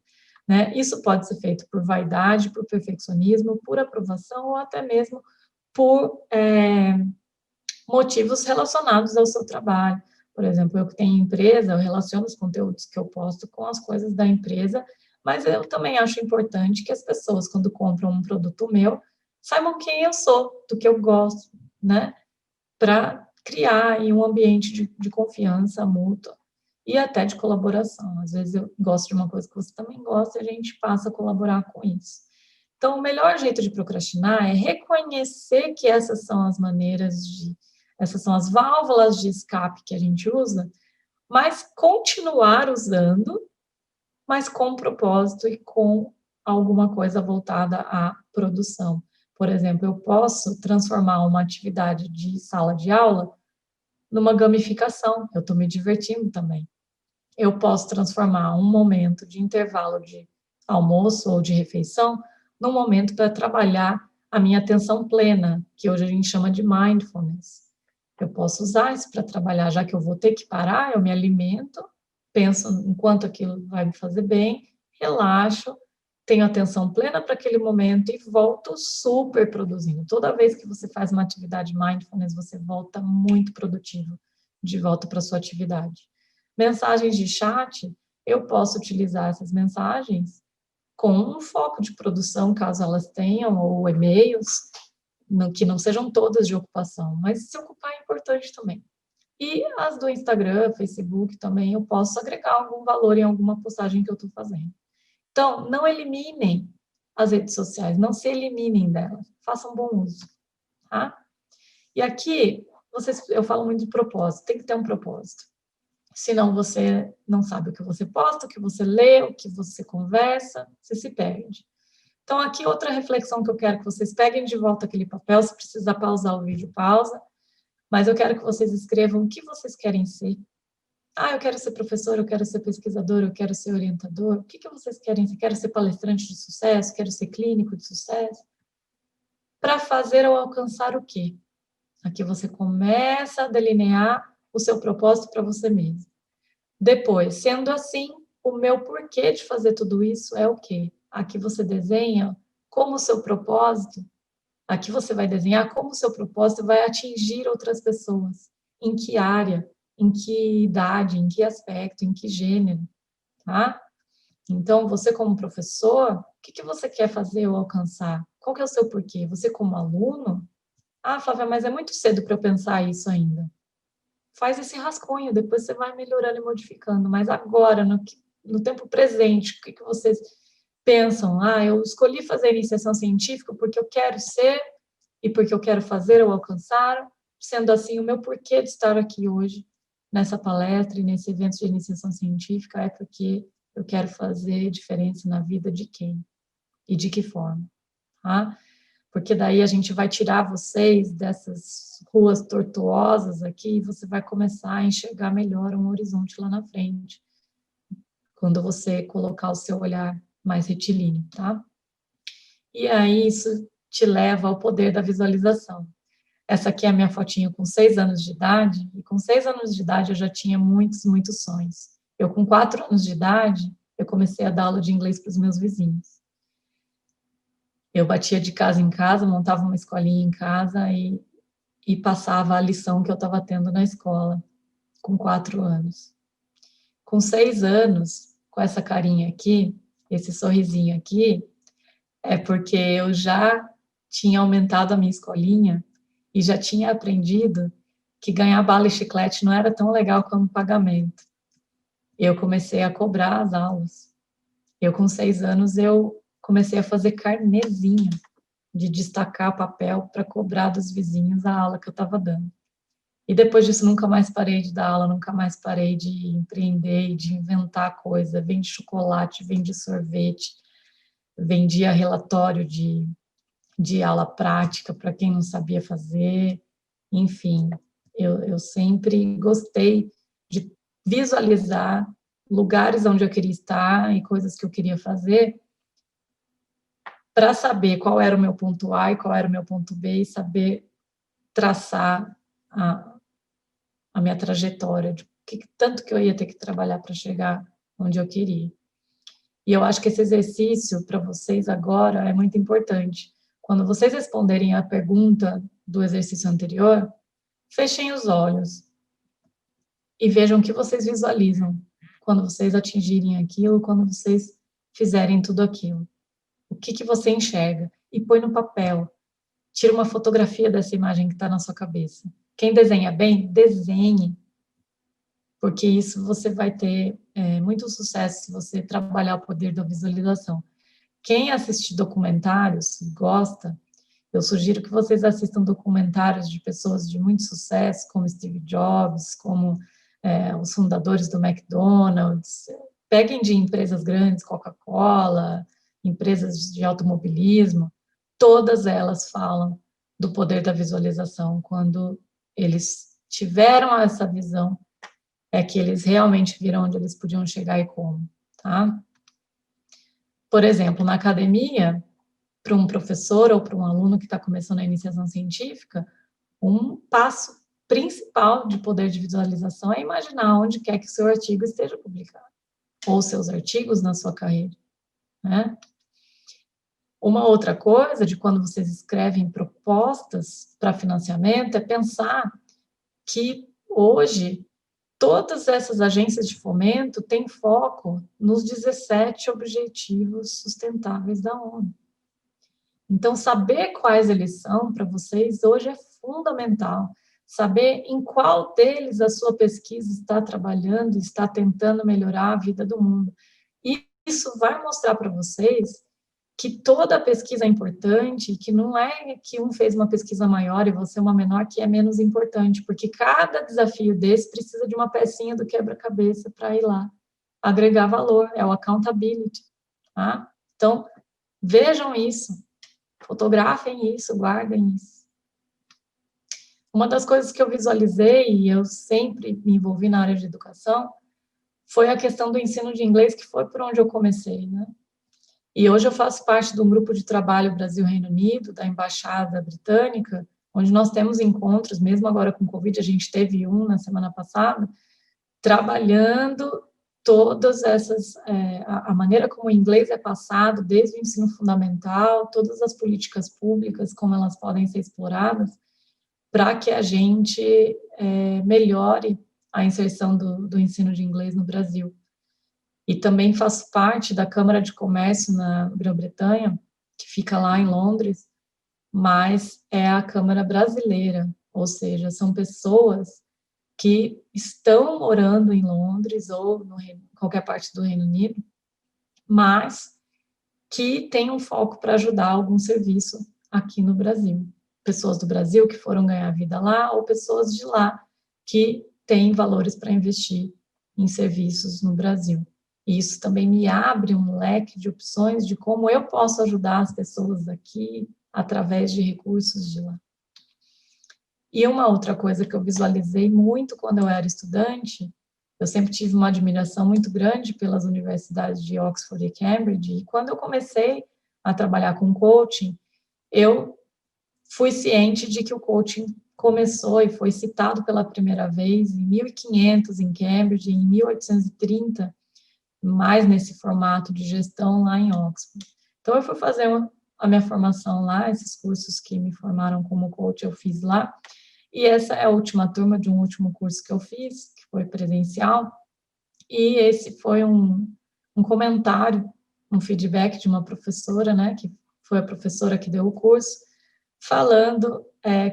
Né? Isso pode ser feito por vaidade, por perfeccionismo, por aprovação, ou até mesmo por motivos relacionados ao seu trabalho. Por exemplo, eu que tenho empresa, eu relaciono os conteúdos que eu posto com as coisas da empresa, mas eu também acho importante que as pessoas, quando compram um produto meu, saibam quem eu sou, do que eu gosto, né? Para criar aí um ambiente de confiança mútua e até de colaboração. Às vezes eu gosto de uma coisa que você também gosta e a gente passa a colaborar com isso. Então, o melhor jeito de procrastinar é reconhecer que essas são as essas são as válvulas de escape que a gente usa, mas continuar usando, mas com propósito e com alguma coisa voltada à produção. Por exemplo, eu posso transformar uma atividade de sala de aula numa gamificação, eu estou me divertindo também. Eu posso transformar um momento de intervalo de almoço ou de refeição num momento para trabalhar a minha atenção plena, que hoje a gente chama de mindfulness. Eu posso usar isso para trabalhar, já que eu vou ter que parar, eu me alimento, penso enquanto aquilo vai me fazer bem, relaxo, tenho atenção plena para aquele momento e volto super produzindo. Toda vez que você faz uma atividade mindfulness, você volta muito produtivo de volta para a sua atividade. Mensagens de chat, eu posso utilizar essas mensagens com um foco de produção, caso elas tenham, ou e-mails, que não sejam todas de ocupação, mas se ocupar é importante também. E as do Instagram, Facebook também, eu posso agregar algum valor em alguma postagem que eu estou fazendo. Então, não eliminem as redes sociais, não se eliminem delas, façam bom uso, tá? E aqui, eu falo muito de propósito, tem que ter um propósito. Senão você não sabe o que você posta, o que você lê, o que você conversa, você se perde. Então, aqui outra reflexão que eu quero que vocês peguem de volta aquele papel, se precisar pausar o vídeo, pausa, mas eu quero que vocês escrevam o que vocês querem ser. Ah, eu quero ser professor, eu quero ser pesquisador, eu quero ser orientador. O que vocês querem ser? Quero ser palestrante de sucesso, quero ser clínico de sucesso. Para fazer ou alcançar o quê? Aqui você começa a delinear o seu propósito para você mesmo. Depois, sendo assim, o meu porquê de fazer tudo isso é o quê? Aqui você desenha como o seu propósito, aqui você vai desenhar como o seu propósito vai atingir outras pessoas. Em que área, em que idade, em que aspecto, em que gênero, tá? Então, você como professor, o que você quer fazer ou alcançar? Qual que é o seu porquê? Você como aluno? Ah, Flávia, mas é muito cedo para eu pensar isso ainda. Faz esse rascunho, depois você vai melhorando e modificando. Mas agora, no tempo presente, o que vocês pensam? Ah, eu escolhi fazer iniciação científica porque eu quero ser e porque eu quero fazer ou alcançar. Sendo assim, o meu porquê de estar aqui hoje, nessa palestra e nesse evento de iniciação científica, é porque eu quero fazer diferença na vida de quem e de que forma, tá? Porque daí a gente vai tirar vocês dessas ruas tortuosas aqui e você vai começar a enxergar melhor um horizonte lá na frente, quando você colocar o seu olhar mais retilíneo, tá? E aí isso te leva ao poder da visualização. Essa aqui é a minha fotinha com 6 anos de idade, e com 6 anos de idade eu já tinha muitos, muitos sonhos. Eu, com 4 anos de idade, eu comecei a dar aula de inglês para os meus vizinhos. Eu batia de casa em casa, montava uma escolinha em casa e passava a lição que eu estava tendo na escola, com 4 anos. Com 6 anos, com essa carinha aqui, esse sorrisinho aqui, é porque eu já tinha aumentado a minha escolinha e já tinha aprendido que ganhar bala e chiclete não era tão legal como pagamento. Eu comecei a cobrar as aulas. Eu, com 6 anos, eu comecei a fazer carnezinho de destacar papel para cobrar dos vizinhos a aula que eu estava dando. E depois disso, nunca mais parei de dar aula, nunca mais parei de empreender e de inventar coisa. Vende chocolate, vende sorvete, vendia relatório de aula prática para quem não sabia fazer. enfim, eu sempre gostei de visualizar lugares onde eu queria estar e coisas que eu queria fazer, para saber qual era o meu ponto A e qual era o meu ponto B, e saber traçar a minha trajetória, de tanto que eu ia ter que trabalhar para chegar onde eu queria. E eu acho que esse exercício para vocês agora é muito importante. Quando vocês responderem a pergunta do exercício anterior, fechem os olhos e vejam o que vocês visualizam quando vocês atingirem aquilo, quando vocês fizerem tudo aquilo. O que você enxerga? E põe no papel. Tira uma fotografia dessa imagem que está na sua cabeça. Quem desenha bem, desenhe. Porque isso você vai ter muito sucesso se você trabalhar o poder da visualização. Quem assiste documentários, gosta, eu sugiro que vocês assistam documentários de pessoas de muito sucesso, como Steve Jobs, como os fundadores do McDonald's. Peguem de empresas grandes, Coca-Cola, empresas de automobilismo, todas elas falam do poder da visualização. Quando eles tiveram essa visão, é que eles realmente viram onde eles podiam chegar e como, tá? Por exemplo, na academia, para um professor ou para um aluno que está começando a iniciação científica, um passo principal de poder de visualização é imaginar onde quer que o seu artigo esteja publicado, ou seus artigos na sua carreira, né? Uma outra coisa de quando vocês escrevem propostas para financiamento é pensar que hoje todas essas agências de fomento têm foco nos 17 objetivos sustentáveis da ONU. Então, saber quais eles são para vocês hoje é fundamental. Saber em qual deles a sua pesquisa está trabalhando, está tentando melhorar a vida do mundo. E isso vai mostrar para vocês que toda pesquisa é importante, que não é que um fez uma pesquisa maior e você uma menor que é menos importante, porque cada desafio desse precisa de uma pecinha do quebra-cabeça para ir lá agregar valor, é o accountability, tá? Então, vejam isso, fotografem isso, guardem isso. Uma das coisas que eu visualizei, e eu sempre me envolvi na área de educação, foi a questão do ensino de inglês, que foi por onde eu comecei, né? E hoje eu faço parte de um grupo de trabalho Brasil-Reino Unido, da Embaixada Britânica, onde nós temos encontros, mesmo agora com Covid, a gente teve um na semana passada, trabalhando todas essas, a maneira como o inglês é passado, desde o ensino fundamental, todas as políticas públicas, como elas podem ser exploradas, para que a gente melhore a inserção do ensino de inglês no Brasil. E também faço parte da Câmara de Comércio na Grã-Bretanha, que fica lá em Londres, mas é a Câmara brasileira, ou seja, são pessoas que estão morando em Londres ou em qualquer parte do Reino Unido, mas que têm um foco para ajudar algum serviço aqui no Brasil. Pessoas do Brasil que foram ganhar vida lá, ou pessoas de lá que têm valores para investir em serviços no Brasil. E isso também me abre um leque de opções de como eu posso ajudar as pessoas aqui através de recursos de lá. E uma outra coisa que eu visualizei muito quando eu era estudante, eu sempre tive uma admiração muito grande pelas universidades de Oxford e Cambridge, e quando eu comecei a trabalhar com coaching, eu fui ciente de que o coaching começou e foi citado pela primeira vez em 1500 em Cambridge, em 1830, mais nesse formato de gestão lá em Oxford. Então, eu fui fazer a minha formação lá, esses cursos que me formaram como coach eu fiz lá, e essa é a última turma de um último curso que eu fiz, que foi presencial, e esse foi um comentário, um feedback de uma professora, né, que foi a professora que deu o curso, falando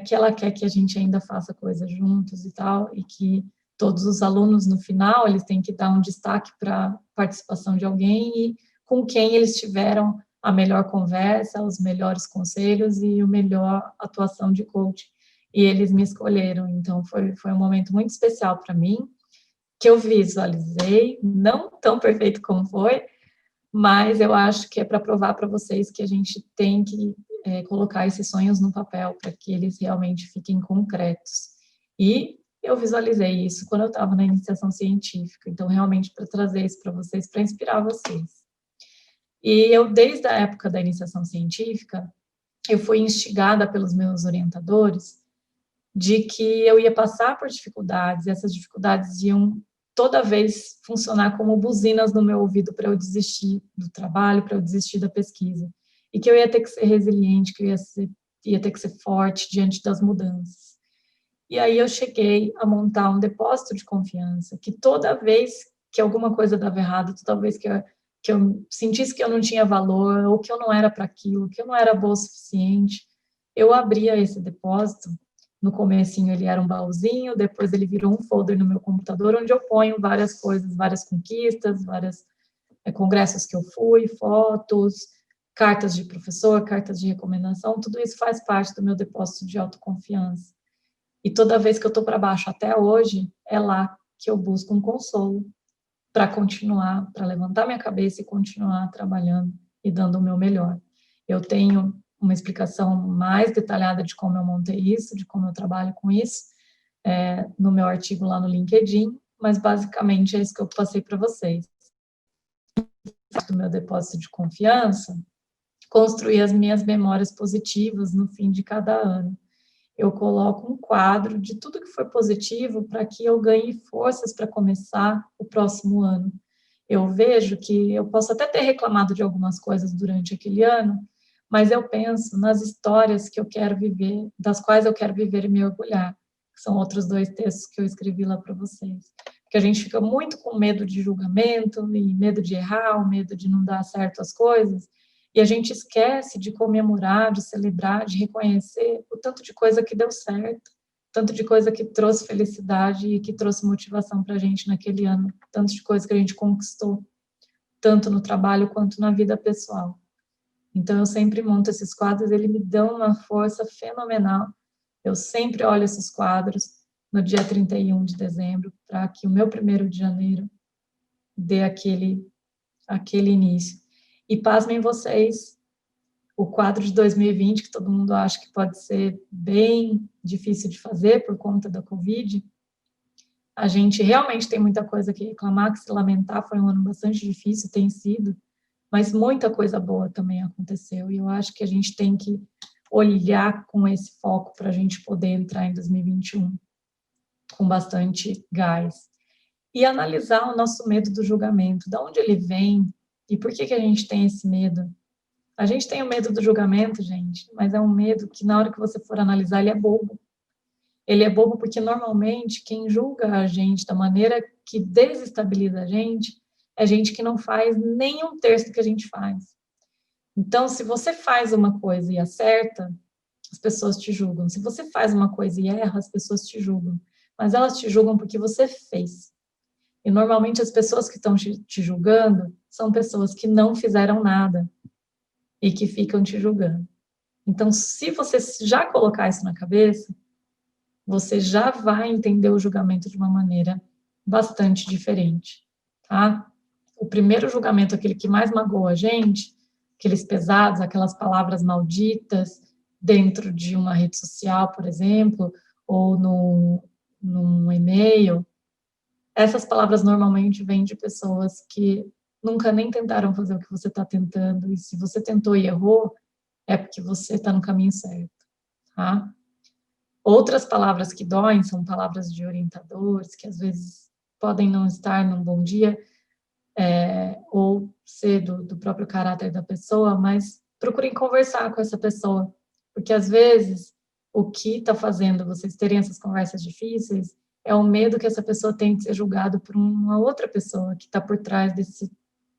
que ela quer que a gente ainda faça coisas juntos e tal, e que todos os alunos, no final, eles têm que dar um destaque para a participação de alguém e com quem eles tiveram a melhor conversa, os melhores conselhos e a melhor atuação de coaching. E eles me escolheram, então foi um momento muito especial para mim, que eu visualizei, não tão perfeito como foi, mas eu acho que é para provar para vocês que a gente tem que colocar esses sonhos no papel para que eles realmente fiquem concretos. E eu visualizei isso quando eu estava na iniciação científica, então realmente para trazer isso para vocês, para inspirar vocês. E eu, desde a época da iniciação científica, eu fui instigada pelos meus orientadores de que eu ia passar por dificuldades, e essas dificuldades iam toda vez funcionar como buzinas no meu ouvido para eu desistir do trabalho, para eu desistir da pesquisa. E que eu ia ter que ser resiliente, que eu ia ter que ser forte diante das mudanças. E aí eu cheguei a montar um depósito de confiança, que toda vez que alguma coisa dava errado, toda vez que eu sentisse que eu não tinha valor, ou que eu não era para aquilo, que eu não era boa o suficiente, eu abria esse depósito. No comecinho ele era um baúzinho, depois ele virou um folder no meu computador, onde eu ponho várias coisas, várias conquistas, vários congressos que eu fui, fotos, cartas de professor, cartas de recomendação, tudo isso faz parte do meu depósito de autoconfiança. E toda vez que eu estou para baixo até hoje, é lá que eu busco um consolo para continuar, para levantar minha cabeça e continuar trabalhando e dando o meu melhor. Eu tenho uma explicação mais detalhada de como eu montei isso, de como eu trabalho com isso, no meu artigo lá no LinkedIn, mas basicamente é isso que eu passei para vocês. Do meu depósito de confiança, construir as minhas memórias positivas no fim de cada ano. Eu coloco um quadro de tudo que foi positivo para que eu ganhe forças para começar o próximo ano. Eu vejo que eu posso até ter reclamado de algumas coisas durante aquele ano, mas eu penso nas histórias que eu quero viver, das quais eu quero viver e me orgulhar, que são outros 2 textos que eu escrevi lá para vocês. Porque a gente fica muito com medo de julgamento, e medo de errar, o medo de não dar certo as coisas, e a gente esquece de comemorar, de celebrar, de reconhecer o tanto de coisa que deu certo, tanto de coisa que trouxe felicidade e que trouxe motivação para a gente naquele ano, tanto de coisa que a gente conquistou, tanto no trabalho quanto na vida pessoal. Então, eu sempre monto esses quadros, eles me dão uma força fenomenal. Eu sempre olho esses quadros no dia 31 de dezembro, para que o meu 1º de janeiro dê aquele início. E pasmem vocês, o quadro de 2020, que todo mundo acha que pode ser bem difícil de fazer por conta da Covid, a gente realmente tem muita coisa que reclamar, que se lamentar, foi um ano bastante difícil, tem sido, mas muita coisa boa também aconteceu, e eu acho que a gente tem que olhar com esse foco para a gente poder entrar em 2021 com bastante gás. E analisar o nosso medo do julgamento, de onde ele vem e por que a gente tem esse medo. A gente tem o medo do julgamento, gente, mas é um medo que na hora que você for analisar, ele é bobo. Ele é bobo porque normalmente quem julga a gente da maneira que desestabiliza a gente é gente que não faz nem 1/3 do que a gente faz. Então, se você faz uma coisa e acerta, as pessoas te julgam. Se você faz uma coisa e erra, as pessoas te julgam. Mas elas te julgam porque você fez. E normalmente as pessoas que estão te julgando são pessoas que não fizeram nada e que ficam te julgando. Então, se você já colocar isso na cabeça, você já vai entender o julgamento de uma maneira bastante diferente, tá? O primeiro julgamento, aquele que mais magoa a gente, aqueles pesados, aquelas palavras malditas dentro de uma rede social, por exemplo, ou num e-mail, essas palavras normalmente vêm de pessoas que nunca nem tentaram fazer o que você está tentando, e se você tentou e errou, é porque você está no caminho certo, tá? Outras palavras que doem são palavras de orientadores, que às vezes podem não estar num bom dia, ou ser do próprio caráter da pessoa, mas procurem conversar com essa pessoa, porque às vezes o que está fazendo vocês terem essas conversas difíceis é o medo que essa pessoa tem de ser julgado por uma outra pessoa que está por trás desse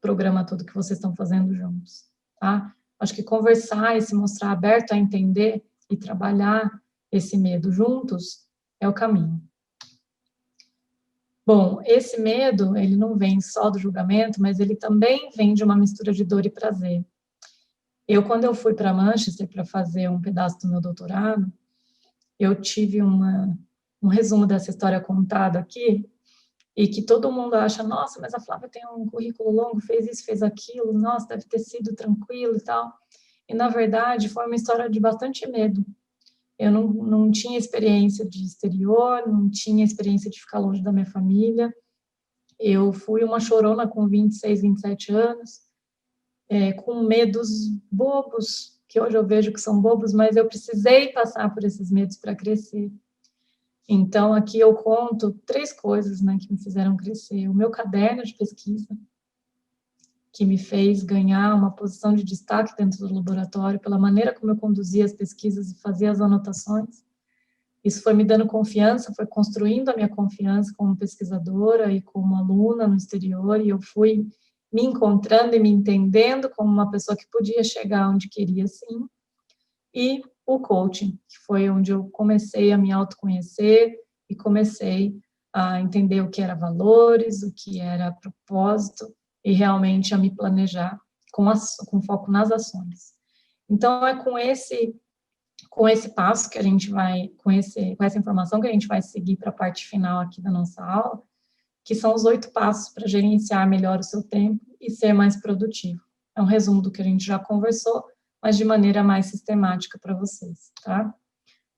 programa todo que vocês estão fazendo juntos, tá? Acho que conversar e se mostrar aberto a entender e trabalhar esse medo juntos é o caminho. Bom, esse medo, ele não vem só do julgamento, mas ele também vem de uma mistura de dor e prazer. Quando eu fui para Manchester para fazer um pedaço do meu doutorado, eu tive um resumo dessa história contada aqui, e que todo mundo acha, nossa, mas a Flávia tem um currículo longo, fez isso, fez aquilo, nossa, deve ter sido tranquilo e tal. E, na verdade, foi uma história de bastante medo. Eu não tinha experiência de exterior, não tinha experiência de ficar longe da minha família. Eu fui uma chorona com 26, 27 anos, com medos bobos, que hoje eu vejo que são bobos, mas eu precisei passar por esses medos para crescer. Então, aqui eu conto 3 coisas, né, que me fizeram crescer. O meu caderno de pesquisa, que me fez ganhar uma posição de destaque dentro do laboratório, pela maneira como eu conduzia as pesquisas e fazia as anotações. Isso foi me dando confiança, foi construindo a minha confiança como pesquisadora e como aluna no exterior, e eu fui me encontrando e me entendendo como uma pessoa que podia chegar onde queria, sim. E o coaching, que foi onde eu comecei a me autoconhecer e comecei a entender o que era valores, o que era propósito, e realmente a me planejar com foco nas ações. Então, é com esse passo que a gente vai, com essa informação que a gente vai seguir para a parte final aqui da nossa aula, que são os 8 passos para gerenciar melhor o seu tempo e ser mais produtivo. É um resumo do que a gente já conversou, mas de maneira mais sistemática para vocês, tá?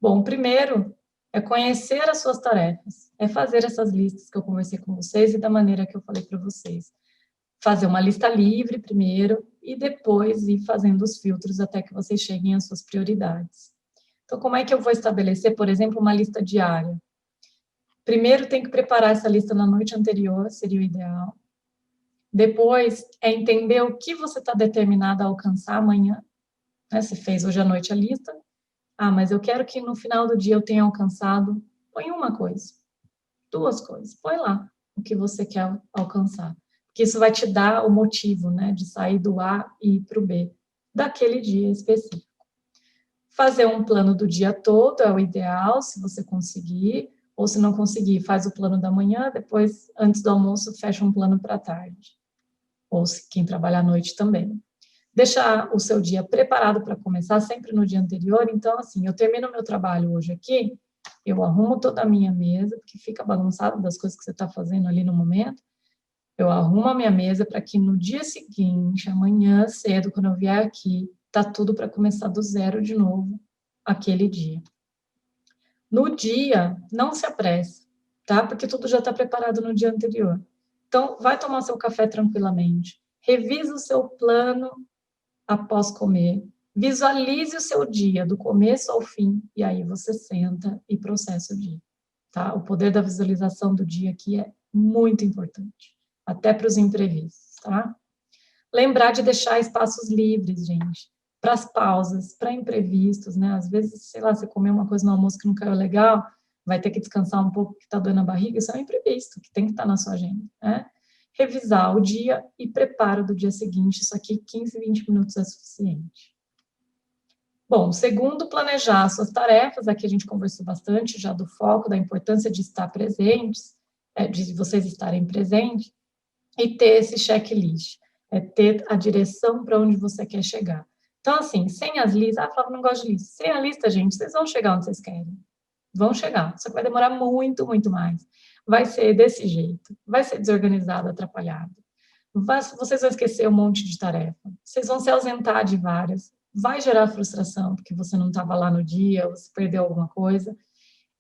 Bom, o primeiro é conhecer as suas tarefas, é fazer essas listas que eu conversei com vocês e da maneira que eu falei para vocês. Fazer uma lista livre primeiro e depois ir fazendo os filtros até que vocês cheguem às suas prioridades. Então, como é que eu vou estabelecer, por exemplo, uma lista diária? Primeiro, tem que preparar essa lista na noite anterior, seria o ideal. Depois, é entender o que você está determinado a alcançar amanhã. Né? Você fez hoje à noite a lista. Ah, mas eu quero que no final do dia eu tenha alcançado. Põe uma coisa, 2 coisas. Põe lá o que você quer alcançar. Porque isso vai te dar o motivo, né, de sair do A e ir para o B, daquele dia específico. Fazer um plano do dia todo é o ideal, se você conseguir, ou se não conseguir, faz o plano da manhã, depois, antes do almoço, fecha um plano para a tarde. Ou se quem trabalha à noite também. Deixar o seu dia preparado para começar sempre no dia anterior. Então, assim, eu termino meu trabalho hoje aqui, eu arrumo toda a minha mesa, porque fica bagunçado das coisas que você está fazendo ali no momento. Eu arrumo a minha mesa para que no dia seguinte, amanhã cedo, quando eu vier aqui, tá tudo para começar do zero de novo, aquele dia. No dia, não se apresse, tá? Porque tudo já está preparado no dia anterior. Então, vai tomar seu café tranquilamente. Revisa o seu plano após comer. Visualize o seu dia, do começo ao fim, e aí você senta e processa o dia, tá? O poder da visualização do dia aqui é muito importante, até para os imprevistos, tá? Lembrar de deixar espaços livres, gente, para as pausas, para imprevistos, né? Às vezes, sei lá, você comeu uma coisa no almoço que não caiu legal, vai ter que descansar um pouco que está doendo a barriga, isso é um imprevisto, que tem que estar na sua agenda, né? Revisar o dia e preparo do dia seguinte, isso aqui 15, 20 minutos é suficiente. Bom, segundo, planejar suas tarefas, aqui a gente conversou bastante já do foco, da importância de estar presentes, de vocês estarem presentes, e ter esse checklist, ter a direção para onde você quer chegar. Então, assim, sem as listas, Flávia, não gosto de lista. Sem a lista, gente, vocês vão chegar onde vocês querem. Vão chegar, só que vai demorar muito, muito mais. Vai ser desse jeito, vai ser desorganizado, atrapalhado. Vocês vão esquecer um monte de tarefa, vocês vão se ausentar de várias, vai gerar frustração, porque você não estava lá no dia, ou você perdeu alguma coisa,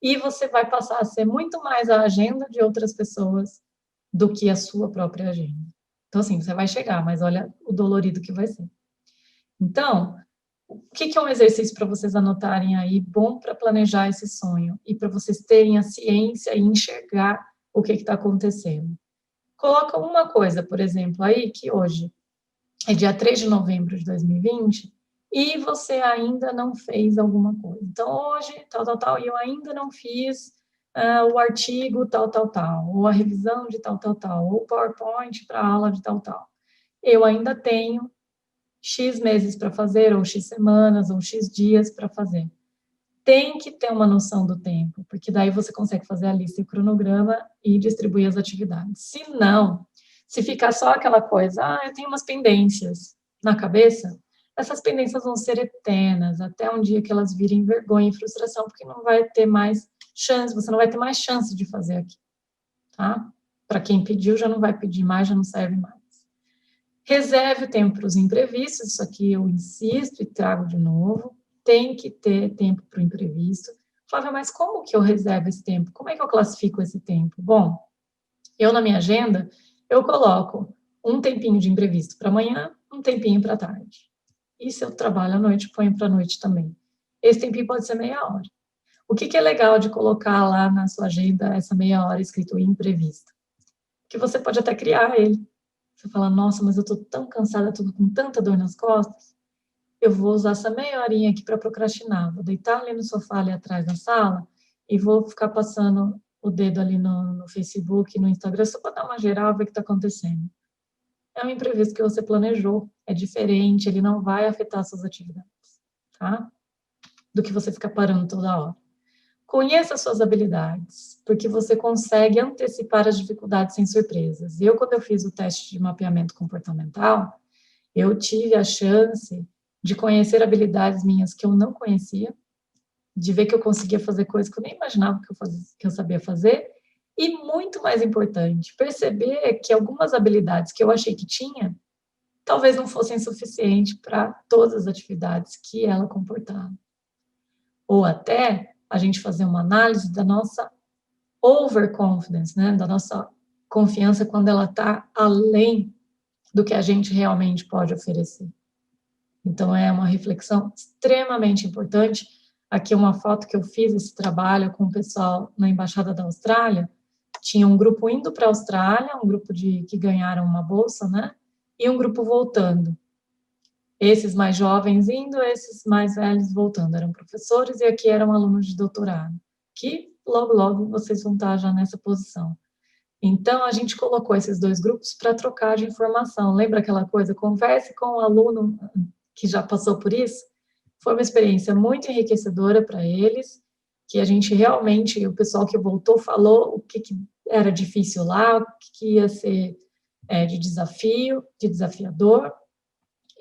e você vai passar a ser muito mais a agenda de outras pessoas do que a sua própria agenda. Então, assim, você vai chegar, mas olha o dolorido que vai ser. Então, o que é um exercício para vocês anotarem aí, bom para planejar esse sonho e para vocês terem a ciência e enxergar o que está acontecendo? Coloca uma coisa, por exemplo, aí, que hoje é dia 3 de novembro de 2020 e você ainda não fez alguma coisa. Então, hoje, tal, e eu ainda não fiz o artigo tal, ou a revisão de tal, ou o PowerPoint para a aula de tal. Eu ainda tenho X meses para fazer, ou X semanas, ou X dias para fazer. Tem que ter uma noção do tempo, porque daí você consegue fazer a lista e o cronograma e distribuir as atividades. Se não, se ficar só aquela coisa, eu tenho umas pendências na cabeça, essas pendências vão ser eternas, até um dia que elas virem vergonha e frustração, porque não vai ter mais chance, você não vai ter mais chance de fazer aqui, tá? Para quem pediu, já não vai pedir mais, já não serve mais. Reserve o tempo para os imprevistos, isso aqui eu insisto e trago de novo, tem que ter tempo para o imprevisto. Flávia, mas como que eu reservo esse tempo? Como é que eu classifico esse tempo? Bom, eu na minha agenda, eu coloco um tempinho de imprevisto para amanhã, um tempinho para tarde. E se eu trabalho à noite, ponho para a noite também. Esse tempinho pode ser meia hora. O que é legal de colocar lá na sua agenda essa meia hora escrito imprevisto? Que você pode até criar ele. Você fala, nossa, mas eu tô tão cansada, tô com tanta dor nas costas, eu vou usar essa meia horinha aqui para procrastinar. Vou deitar ali no sofá, ali atrás da sala, e vou ficar passando o dedo ali no Facebook, no Instagram, só para dar uma geral, ver o que está acontecendo. É um imprevisto que você planejou, é diferente, ele não vai afetar suas atividades, tá? Do que você ficar parando toda hora. Conheça suas habilidades, porque você consegue antecipar as dificuldades sem surpresas. Eu, quando eu fiz o teste de mapeamento comportamental, eu tive a chance de conhecer habilidades minhas que eu não conhecia, de ver que eu conseguia fazer coisas que eu nem imaginava que eu sabia fazer, e muito mais importante, perceber que algumas habilidades que eu achei que tinha, talvez não fossem suficientes para todas as atividades que ela comportava. Ou até a gente fazer uma análise da nossa overconfidence, né, da nossa confiança quando ela está além do que a gente realmente pode oferecer. Então, é uma reflexão extremamente importante. Aqui uma foto que eu fiz esse trabalho com o pessoal na Embaixada da Austrália. Tinha um grupo indo para a Austrália, um grupo que ganharam uma bolsa, né? E um grupo voltando. Esses mais jovens indo, esses mais velhos voltando. Eram professores e aqui eram alunos de doutorado. Que logo, logo vocês vão estar já nessa posição. Então, a gente colocou esses dois grupos para trocar de informação. Lembra aquela coisa? Converse com o aluno que já passou por isso. Foi uma experiência muito enriquecedora para eles, que a gente realmente, o pessoal que voltou falou o que era difícil lá, o que ia ser de desafio, de desafiador.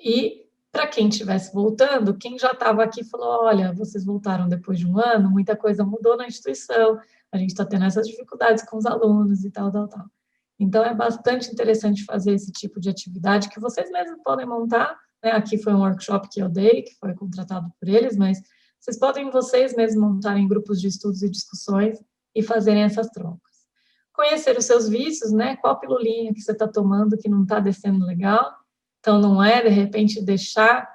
E para quem estivesse voltando, quem já estava aqui falou, olha, vocês voltaram depois de um ano, muita coisa mudou na instituição, a gente está tendo essas dificuldades com os alunos e tal. Então, é bastante interessante fazer esse tipo de atividade que vocês mesmos podem montar, né? Aqui foi um workshop que eu dei, que foi contratado por eles, mas vocês podem vocês mesmos montarem grupos de estudos e discussões e fazerem essas trocas. Conhecer os seus vícios, né? Qual pilulinha que você está tomando que não está descendo legal. Então, não é, de repente, deixar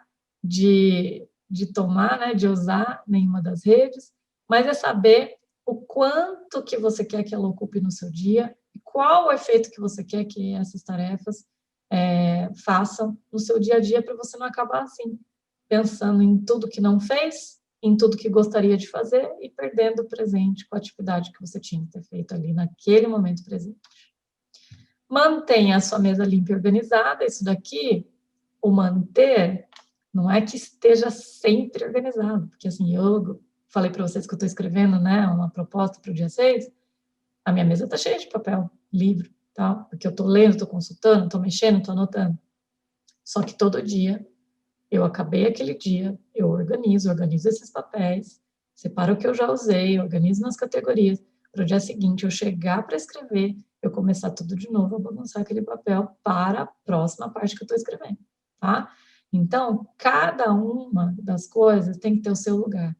de tomar, né, de usar nenhuma das redes, mas é saber o quanto que você quer que ela ocupe no seu dia e qual o efeito que você quer que essas tarefas façam no seu dia a dia para você não acabar assim, pensando em tudo que não fez, em tudo que gostaria de fazer e perdendo o presente com a atividade que você tinha que ter feito ali naquele momento presente. Mantenha a sua mesa limpa e organizada. Isso daqui, o manter, não é que esteja sempre organizado, porque assim, eu falei para vocês que eu estou escrevendo, né, uma proposta para o dia 6, a minha mesa está cheia de papel, livro, tal, porque eu estou lendo, estou consultando, estou mexendo, estou anotando. Só que todo dia, eu acabei aquele dia, eu organizo esses papéis, separo o que eu já usei, organizo nas categorias, para o dia seguinte eu chegar para escrever, eu começar tudo de novo a bagunçar aquele papel para a próxima parte que eu estou escrevendo, tá? Então, cada uma das coisas tem que ter o seu lugar.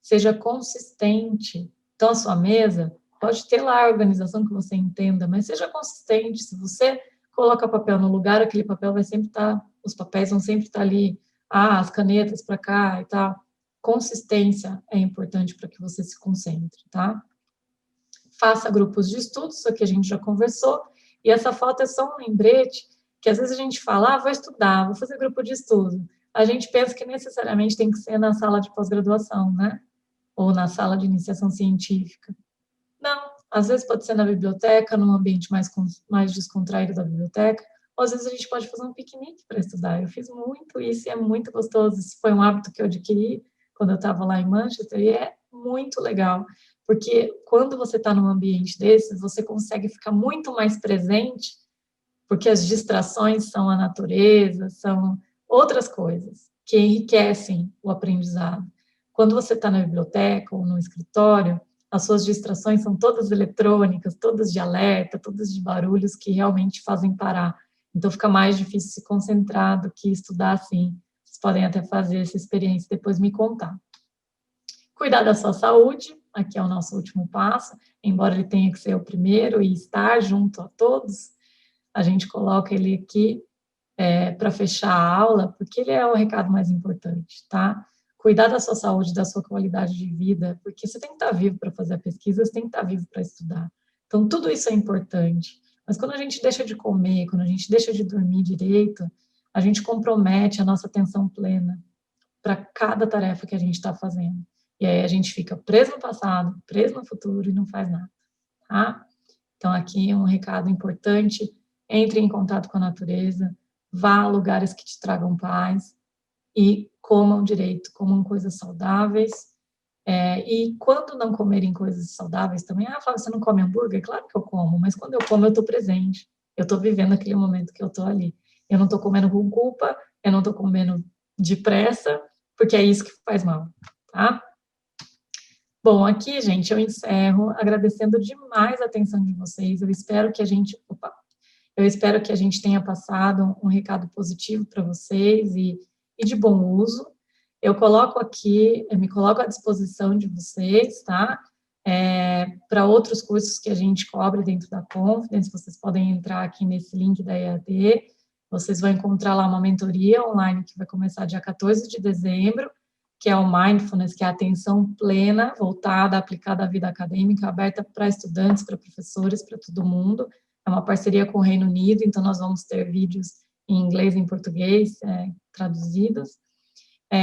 Seja consistente. Então, a sua mesa pode ter lá a organização que você entenda, mas seja consistente. Se você coloca papel no lugar, aquele papel vai sempre estar, os papéis vão sempre estar ali, as canetas para cá e tal. Consistência é importante para que você se concentre, tá? Faça grupos de estudos, isso aqui a gente já conversou, e essa foto é só um lembrete, que às vezes a gente fala, vou estudar, vou fazer grupo de estudo. A gente pensa que necessariamente tem que ser na sala de pós-graduação, né? Ou na sala de iniciação científica. Não, às vezes pode ser na biblioteca, num ambiente mais descontraído da biblioteca, ou às vezes a gente pode fazer um piquenique para estudar. Eu fiz muito isso e é muito gostoso. Isso foi um hábito que eu adquiri quando eu estava lá em Manchester e é muito legal, porque quando você está num ambiente desses, você consegue ficar muito mais presente, porque as distrações são a natureza, são outras coisas que enriquecem o aprendizado. Quando você está na biblioteca ou no escritório, as suas distrações são todas eletrônicas, todas de alerta, todas de barulhos que realmente fazem parar. Então fica mais difícil se concentrar do que estudar assim. Vocês podem até fazer essa experiência e depois me contar. Cuidar da sua saúde, aqui é o nosso último passo, embora ele tenha que ser o primeiro e estar junto a todos, a gente coloca ele aqui para fechar a aula, porque ele é o recado mais importante, tá? Cuidar da sua saúde, da sua qualidade de vida, porque você tem que estar vivo para fazer a pesquisa, você tem que estar vivo para estudar. Então, tudo isso é importante. Mas quando a gente deixa de comer, quando a gente deixa de dormir direito, a gente compromete a nossa atenção plena para cada tarefa que a gente está fazendo. E aí a gente fica preso no passado, preso no futuro e não faz nada, tá? Então, aqui um recado importante: entre em contato com a natureza, vá a lugares que te tragam paz e comam direito, comam coisas saudáveis. E quando não comerem coisas saudáveis também, Flávia, você não come hambúrguer? Claro que eu como, mas quando eu como, eu estou presente. Eu estou vivendo aquele momento que eu estou ali. Eu não estou comendo com culpa, eu não estou comendo depressa, porque é isso que faz mal, tá? Bom, aqui, gente, eu encerro agradecendo demais a atenção de vocês. Eu espero que a gente tenha passado um recado positivo para vocês e de bom uso. Eu coloco aqui, eu me coloco à disposição de vocês, tá? Para outros cursos que a gente cobre dentro da Confidence, vocês podem entrar aqui nesse link da EAD, vocês vão encontrar lá uma mentoria online que vai começar dia 14 de dezembro, que é o Mindfulness, que é a atenção plena, voltada, aplicada à vida acadêmica, aberta para estudantes, para professores, para todo mundo. É uma parceria com o Reino Unido, então nós vamos ter vídeos em inglês e em português traduzidos.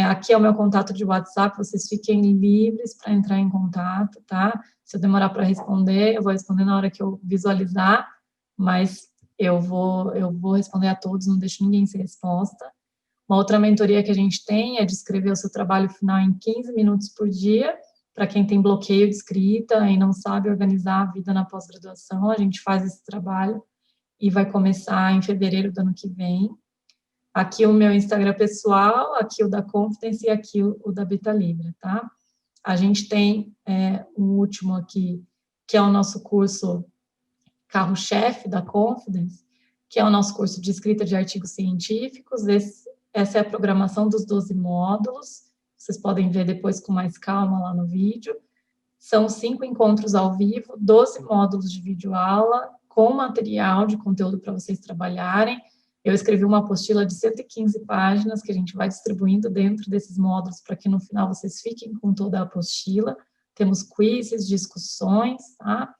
Aqui é o meu contato de WhatsApp, vocês fiquem livres para entrar em contato, tá? Se eu demorar para responder, eu vou responder na hora que eu visualizar, mas eu vou responder a todos, não deixo ninguém sem resposta. Uma outra mentoria que a gente tem é de escrever o seu trabalho final em 15 minutos por dia, para quem tem bloqueio de escrita e não sabe organizar a vida na pós-graduação, a gente faz esse trabalho e vai começar em fevereiro do ano que vem. Aqui o meu Instagram pessoal, aqui o da Confidence e aqui o da Beta Libra, tá? A gente tem um último aqui, que é o nosso curso carro-chefe da Confidence, que é o nosso curso de escrita de artigos científicos. Essa é a programação dos 12 módulos, vocês podem ver depois com mais calma lá no vídeo. São 5 encontros ao vivo, 12 módulos de videoaula, com material de conteúdo para vocês trabalharem. Eu escrevi uma apostila de 115 páginas, que a gente vai distribuindo dentro desses módulos, para que no final vocês fiquem com toda a apostila. Temos quizzes, discussões, tá?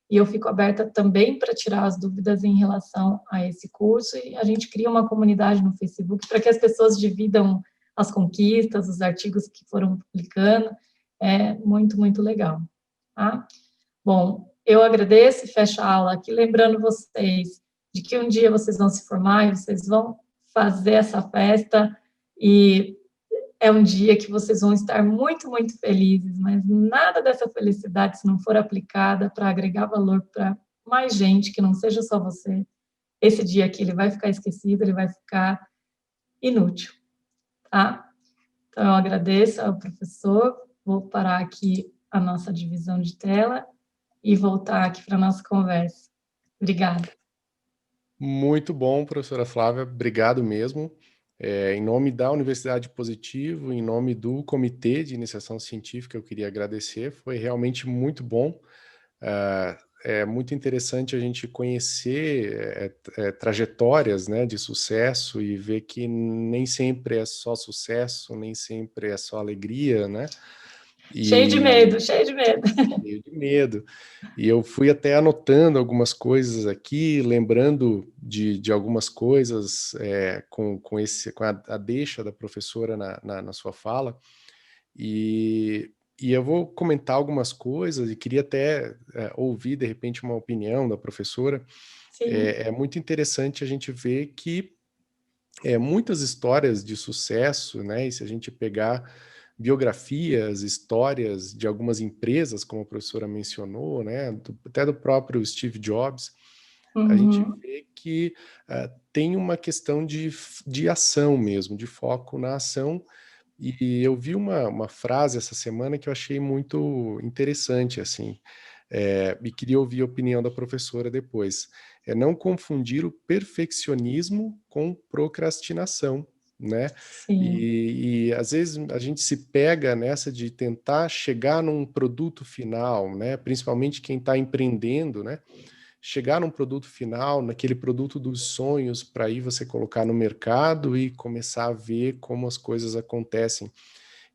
E eu fico aberta também para tirar as dúvidas em relação a esse curso, e a gente cria uma comunidade no Facebook para que as pessoas dividam as conquistas, os artigos que foram publicando. É muito, muito legal, tá? Bom, eu agradeço e fecho a aula aqui, lembrando vocês de que um dia vocês vão se formar e vocês vão fazer essa festa, e é um dia que vocês vão estar muito, muito felizes, mas nada dessa felicidade, se não for aplicada para agregar valor para mais gente, que não seja só você, esse dia aqui ele vai ficar esquecido, ele vai ficar inútil, tá? Então, eu agradeço ao professor, vou parar aqui a nossa divisão de tela e voltar aqui para a nossa conversa. Obrigada. Muito bom, professora Flávia, obrigado mesmo. Em nome da Universidade Positivo, em nome do Comitê de Iniciação Científica, eu queria agradecer, foi realmente muito bom. É muito interessante a gente conhecer trajetórias, né, de sucesso e ver que nem sempre é só sucesso, nem sempre é só alegria, né? Cheio de medo, cheio de medo. Cheio de medo. E eu fui até anotando algumas coisas aqui, lembrando de algumas coisas com a deixa da professora na sua fala. E eu vou comentar algumas coisas e queria até ouvir, de repente, uma opinião da professora. É muito interessante a gente ver que muitas histórias de sucesso, né? E se a gente pegar biografias, histórias de algumas empresas, como a professora mencionou, né? Até do próprio Steve Jobs, a gente vê que tem uma questão de ação mesmo, de foco na ação. E eu vi uma frase essa semana que eu achei muito interessante, assim. e queria ouvir a opinião da professora depois. É não confundir o perfeccionismo com procrastinação, né? Sim, E às vezes a gente se pega nessa de tentar chegar num produto final, né? Principalmente quem está empreendendo, né? Chegar num produto final, naquele produto dos sonhos, para aí você colocar no mercado e começar a ver como as coisas acontecem.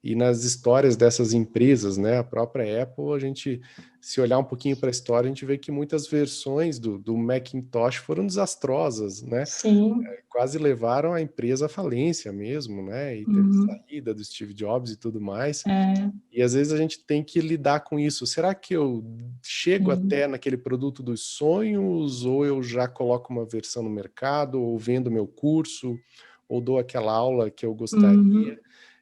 E nas histórias dessas empresas, né, a própria Apple, a gente, se olhar um pouquinho para a história, a gente vê que muitas versões do Macintosh foram desastrosas, né? sim, Quase levaram a empresa à falência mesmo, né? E teve uhum, saída do Steve Jobs e tudo mais. é, E às vezes a gente tem que lidar com isso. Será que eu chego sim, até naquele produto dos sonhos, ou eu já coloco uma versão no mercado, ou vendo meu curso, ou dou aquela aula que eu gostaria? uhum,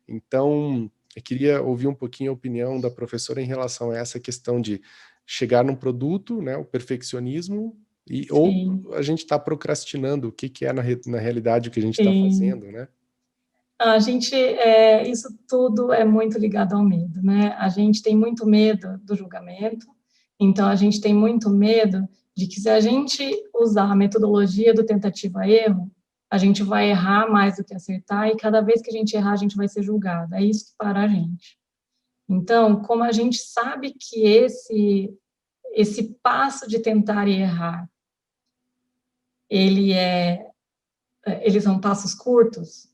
Então, eu queria ouvir um pouquinho a opinião da professora em relação a essa questão de chegar num produto, né, o perfeccionismo, ou sim, a gente está procrastinando, o que, que é na realidade o que a gente está sim. fazendo, né? A gente, isso tudo é muito ligado ao medo, né? A gente tem muito medo do julgamento, então a gente tem muito medo de que se a gente usar a metodologia do tentativa-erro, a gente vai errar mais do que acertar, e cada vez que a gente errar, a gente vai ser julgado. É isso que para a gente. Então, como a gente sabe que esse passo de tentar e errar, ele é, eles são passos curtos,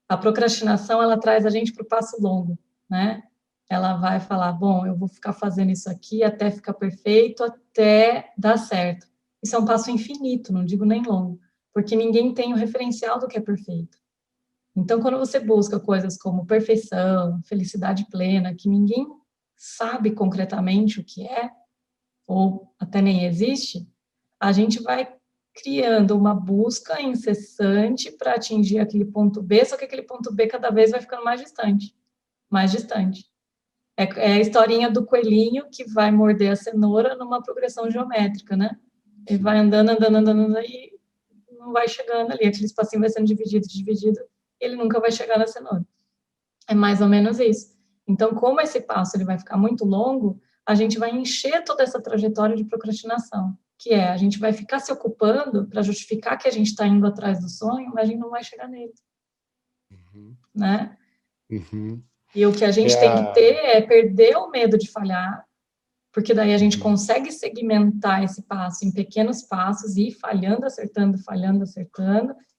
a procrastinação, ela traz a gente para o passo longo, né? Ela vai falar, bom, eu vou ficar fazendo isso aqui até ficar perfeito, até dar certo. Isso é um passo infinito, não digo nem longo, porque ninguém tem o referencial do que é perfeito. Então, quando você busca coisas como perfeição, felicidade plena, que ninguém sabe concretamente o que é, ou até nem existe, a gente vai criando uma busca incessante para atingir aquele ponto B, só que aquele ponto B cada vez vai ficando mais distante, mais distante. É a historinha do coelhinho que vai morder a cenoura numa progressão geométrica, né? Ele vai Sim. andando, andando, andando, andando e não vai chegando ali, aquele espacinho vai sendo dividido, dividido, e ele nunca vai chegar na cenoura. É mais ou menos isso. Então, como esse passo ele vai ficar muito longo, a gente vai encher toda essa trajetória de procrastinação, que é a gente vai ficar se ocupando para justificar que a gente está indo atrás do sonho, mas a gente não vai chegar nele, Uhum. né? Uhum. E o que a É gente tem que ter a... é perder o medo de falhar, porque daí a gente Uhum. consegue segmentar esse passo em pequenos passos e ir falhando, acertando,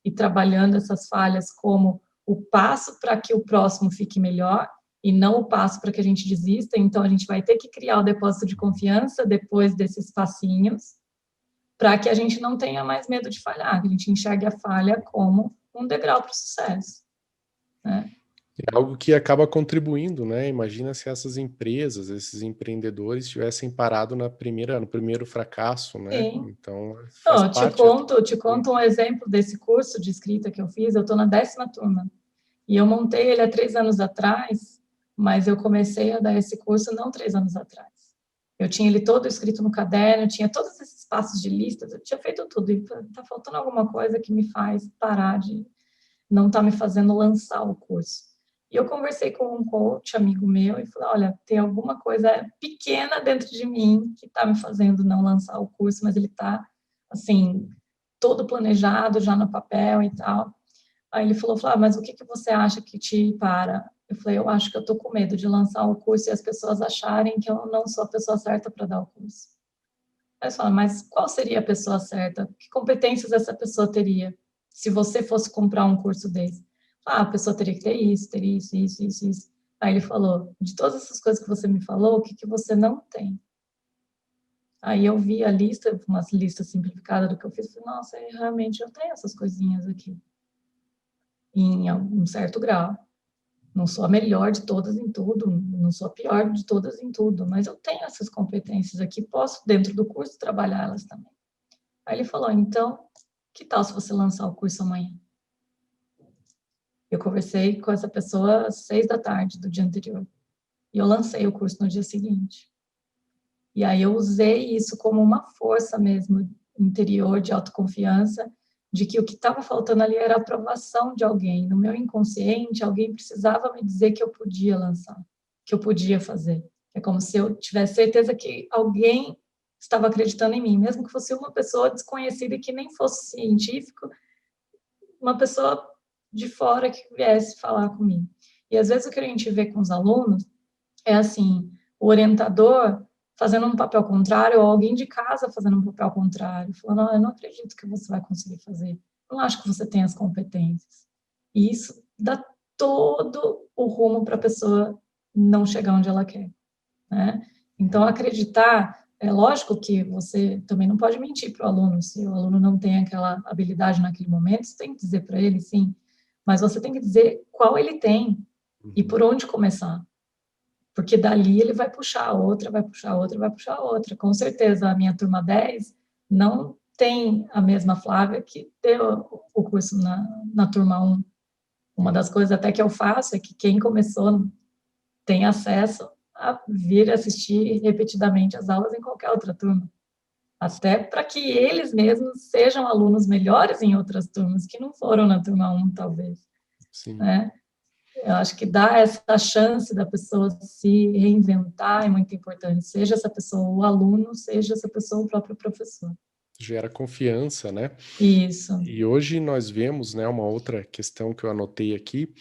e trabalhando essas falhas como o passo para que o próximo fique melhor e não o passo para que a gente desista. Então, a gente vai ter que criar o depósito de confiança depois desses passinhos, para que a gente não tenha mais medo de falhar, que a gente enxergue a falha como um degrau para o sucesso, né? É algo que acaba contribuindo, né? Imagina se essas empresas, esses empreendedores tivessem parado no primeiro fracasso, né? Sim. Então, faz Então, parte até. eu te conto um exemplo desse curso de escrita que eu fiz. Eu estou na 10ª turma e eu montei ele há 3 anos atrás, mas eu comecei a dar esse curso não 3 anos atrás. Eu tinha ele todo escrito no caderno, tinha todos esses passos de listas, eu tinha feito tudo e está faltando alguma coisa que me faz parar de não está me fazendo lançar o curso. E eu conversei com um coach, amigo meu, e falei, olha, tem alguma coisa pequena dentro de mim que está me fazendo não lançar o curso, mas ele está, assim, todo planejado, já no papel e tal. Aí ele falou, mas o que que você acha que te para? Eu falei, eu acho que eu tô com medo de lançar o curso e as pessoas acharem que eu não sou a pessoa certa para dar o curso. Aí você fala, mas qual seria a pessoa certa? Que competências essa pessoa teria se você fosse comprar um curso desse? Ah, a pessoa teria que ter isso, ter isso, isso, isso, isso. Aí ele falou, de todas essas coisas que você me falou, o que que você não tem? Aí eu vi a lista, uma lista simplificada do que eu fiz, e falei, nossa, realmente eu tenho essas coisinhas aqui, em um certo grau. Não sou a melhor de todas em tudo, não sou a pior de todas em tudo, mas eu tenho essas competências aqui, posso, dentro do curso, trabalhá-las também. Aí ele falou, então, que tal se você lançar o curso amanhã? Eu conversei com essa pessoa às 6 da tarde do dia anterior. E eu lancei o curso no dia seguinte. E aí eu usei isso como uma força mesmo interior de autoconfiança, de que o que estava faltando ali era a aprovação de alguém. No meu inconsciente, alguém precisava me dizer que eu podia lançar, que eu podia fazer, É como se eu tivesse certeza que alguém estava acreditando em mim, mesmo que fosse uma pessoa desconhecida e que nem fosse científico, uma pessoa de fora que viesse falar comigo. E às vezes o que a gente vê com os alunos é assim, o orientador fazendo um papel contrário, ou alguém de casa fazendo um papel contrário, falando, não, eu não acredito que você vai conseguir fazer, não acho que você tem as competências. E isso dá todo o rumo para a pessoa não chegar onde ela quer, né? Então, acreditar, é lógico que você também não pode mentir para o aluno, se o aluno não tem aquela habilidade naquele momento, você tem que dizer para ele, sim, mas você tem que dizer qual ele tem e por onde começar. Porque dali ele vai puxar a outra, vai puxar a outra, vai puxar a outra. Com certeza, a minha turma 10 não tem a mesma Flávia que deu o curso na turma 1. Uma das coisas até que eu faço é que quem começou tem acesso a vir assistir repetidamente as aulas em qualquer outra turma. Até para que eles mesmos sejam alunos melhores em outras turmas, que não foram na turma 1, talvez. Sim. Né? Eu acho que dar essa chance da pessoa se reinventar é muito importante, seja essa pessoa o aluno, seja essa pessoa o próprio professor. Gera confiança, né? Isso. E hoje nós vemos, né, uma outra questão que eu anotei aqui,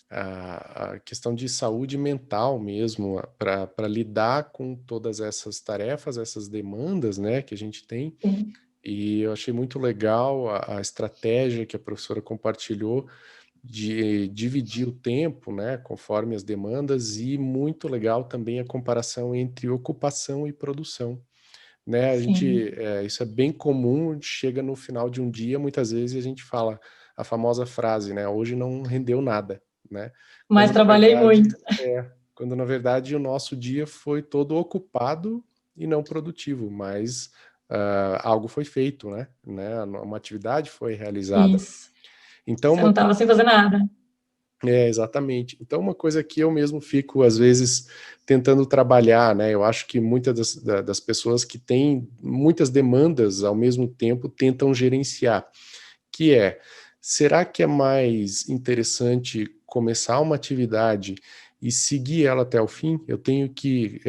a questão de saúde mental mesmo, para lidar com todas essas tarefas, essas demandas, né, que a gente tem. Sim. E eu achei muito legal a estratégia que a professora compartilhou de dividir o tempo, né, conforme as demandas, e muito legal também a comparação entre ocupação e produção. Né, a gente, Sim. isso é bem comum, chega no final de um dia, muitas vezes a gente fala a famosa frase, né, hoje não rendeu nada, né, Mas quando na trabalhei verdade muito. quando na verdade o nosso dia foi todo ocupado e não produtivo, mas algo foi feito, né, uma atividade foi realizada. Isso. Então Você não uma estava sem fazer nada. exatamente. Então, uma coisa que eu mesmo fico, às vezes, tentando trabalhar, né? Eu acho que muitas das pessoas que têm muitas demandas ao mesmo tempo tentam gerenciar, que é, será que é mais interessante começar uma atividade e seguir ela até o fim? Eu tenho que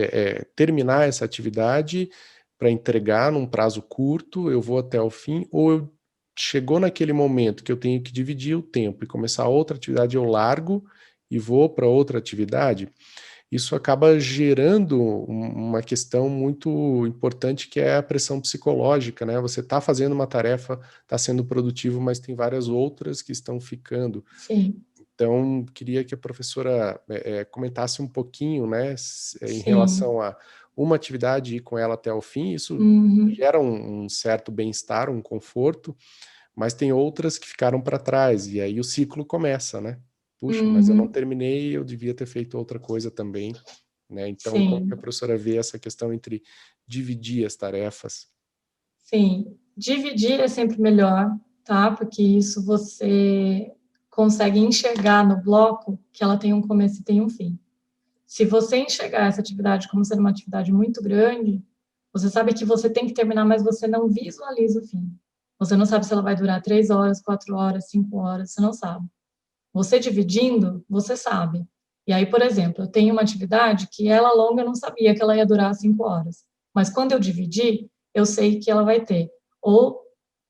terminar essa atividade para entregar num prazo curto, eu vou até o fim, ou eu chegou naquele momento que eu tenho que dividir o tempo e começar outra atividade, eu largo e vou para outra atividade. Isso acaba gerando uma questão muito importante, que é a pressão psicológica, né? Você está fazendo uma tarefa, está sendo produtivo, mas tem várias outras que estão ficando. Sim. Então, queria que a professora comentasse um pouquinho, né, em Sim. relação a uma atividade e ir com ela até o fim. Isso Uhum. gera um certo bem-estar, um conforto, mas tem outras que ficaram para trás, e aí o ciclo começa, né? Puxa, mas eu não Uhum. terminei, eu devia ter feito outra coisa também, né? Então, como que a Sim. professora vê essa questão entre dividir as tarefas? Sim. Dividir é sempre melhor, tá? Porque isso você consegue enxergar no bloco que ela tem um começo e tem um fim. Se você enxergar essa atividade como sendo uma atividade muito grande, você sabe que você tem que terminar, mas você não visualiza o fim. Você não sabe se ela vai durar 3 horas, 4 horas, 5 horas, você não sabe. Você dividindo, você sabe. E aí, por exemplo, eu tenho uma atividade que ela longa, eu não sabia que ela ia durar 5 horas. Mas quando eu dividi, eu sei que ela vai ter ou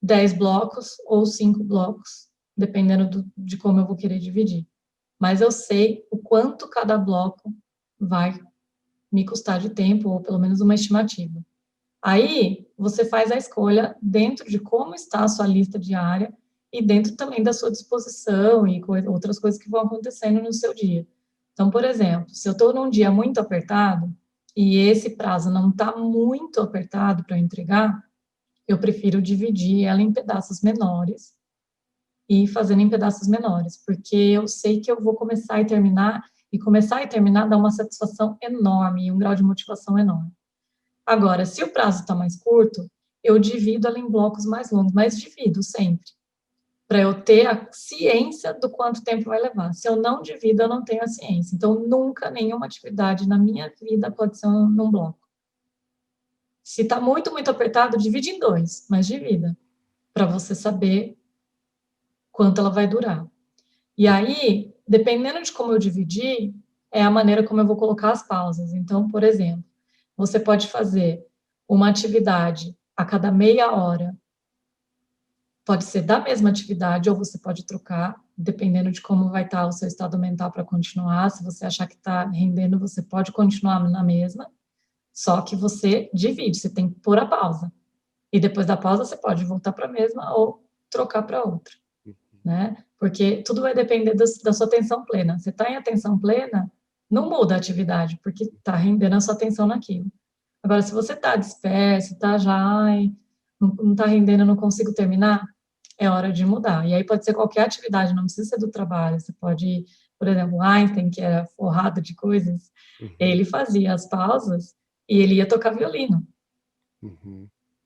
10 blocos ou 5 blocos, dependendo de como eu vou querer dividir. Mas eu sei o quanto cada bloco vai me custar de tempo, ou pelo menos uma estimativa. Aí, você faz a escolha dentro de como está a sua lista diária e dentro também da sua disposição e outras coisas que vão acontecendo no seu dia. Então, por exemplo, se eu estou num dia muito apertado e esse prazo não está muito apertado para entregar, eu prefiro dividir ela em pedaços menores e fazendo em pedaços menores, porque eu sei que eu vou começar e começar e terminar dá uma satisfação enorme e um grau de motivação enorme. Agora, se o prazo está mais curto, eu divido ela em blocos mais longos, mas divido sempre, para eu ter a ciência do quanto tempo vai levar. Se eu não divido, eu não tenho a ciência. Então, nunca nenhuma atividade na minha vida pode ser num bloco. Se está muito, muito apertado, divide em dois, mas divida, para você saber quanto ela vai durar. E aí, dependendo de como eu dividir, é a maneira como eu vou colocar as pausas. Então, por exemplo, você pode fazer uma atividade a cada meia hora, pode ser da mesma atividade, ou você pode trocar, dependendo de como vai estar o seu estado mental para continuar. Se você achar que está rendendo, você pode continuar na mesma, só que você divide, você tem que pôr a pausa. E depois da pausa, você pode voltar para a mesma ou trocar para outra, né? Porque tudo vai depender da sua atenção plena. Você está em atenção plena, não muda a atividade, porque está rendendo a sua atenção naquilo. Agora, se você está disperso, está já, ai, não está rendendo, eu não consigo terminar, é hora de mudar. E aí pode ser qualquer atividade, não precisa ser do trabalho. Você pode, por exemplo, Einstein, que era forrado de coisas, ele fazia as pausas e ele ia tocar violino.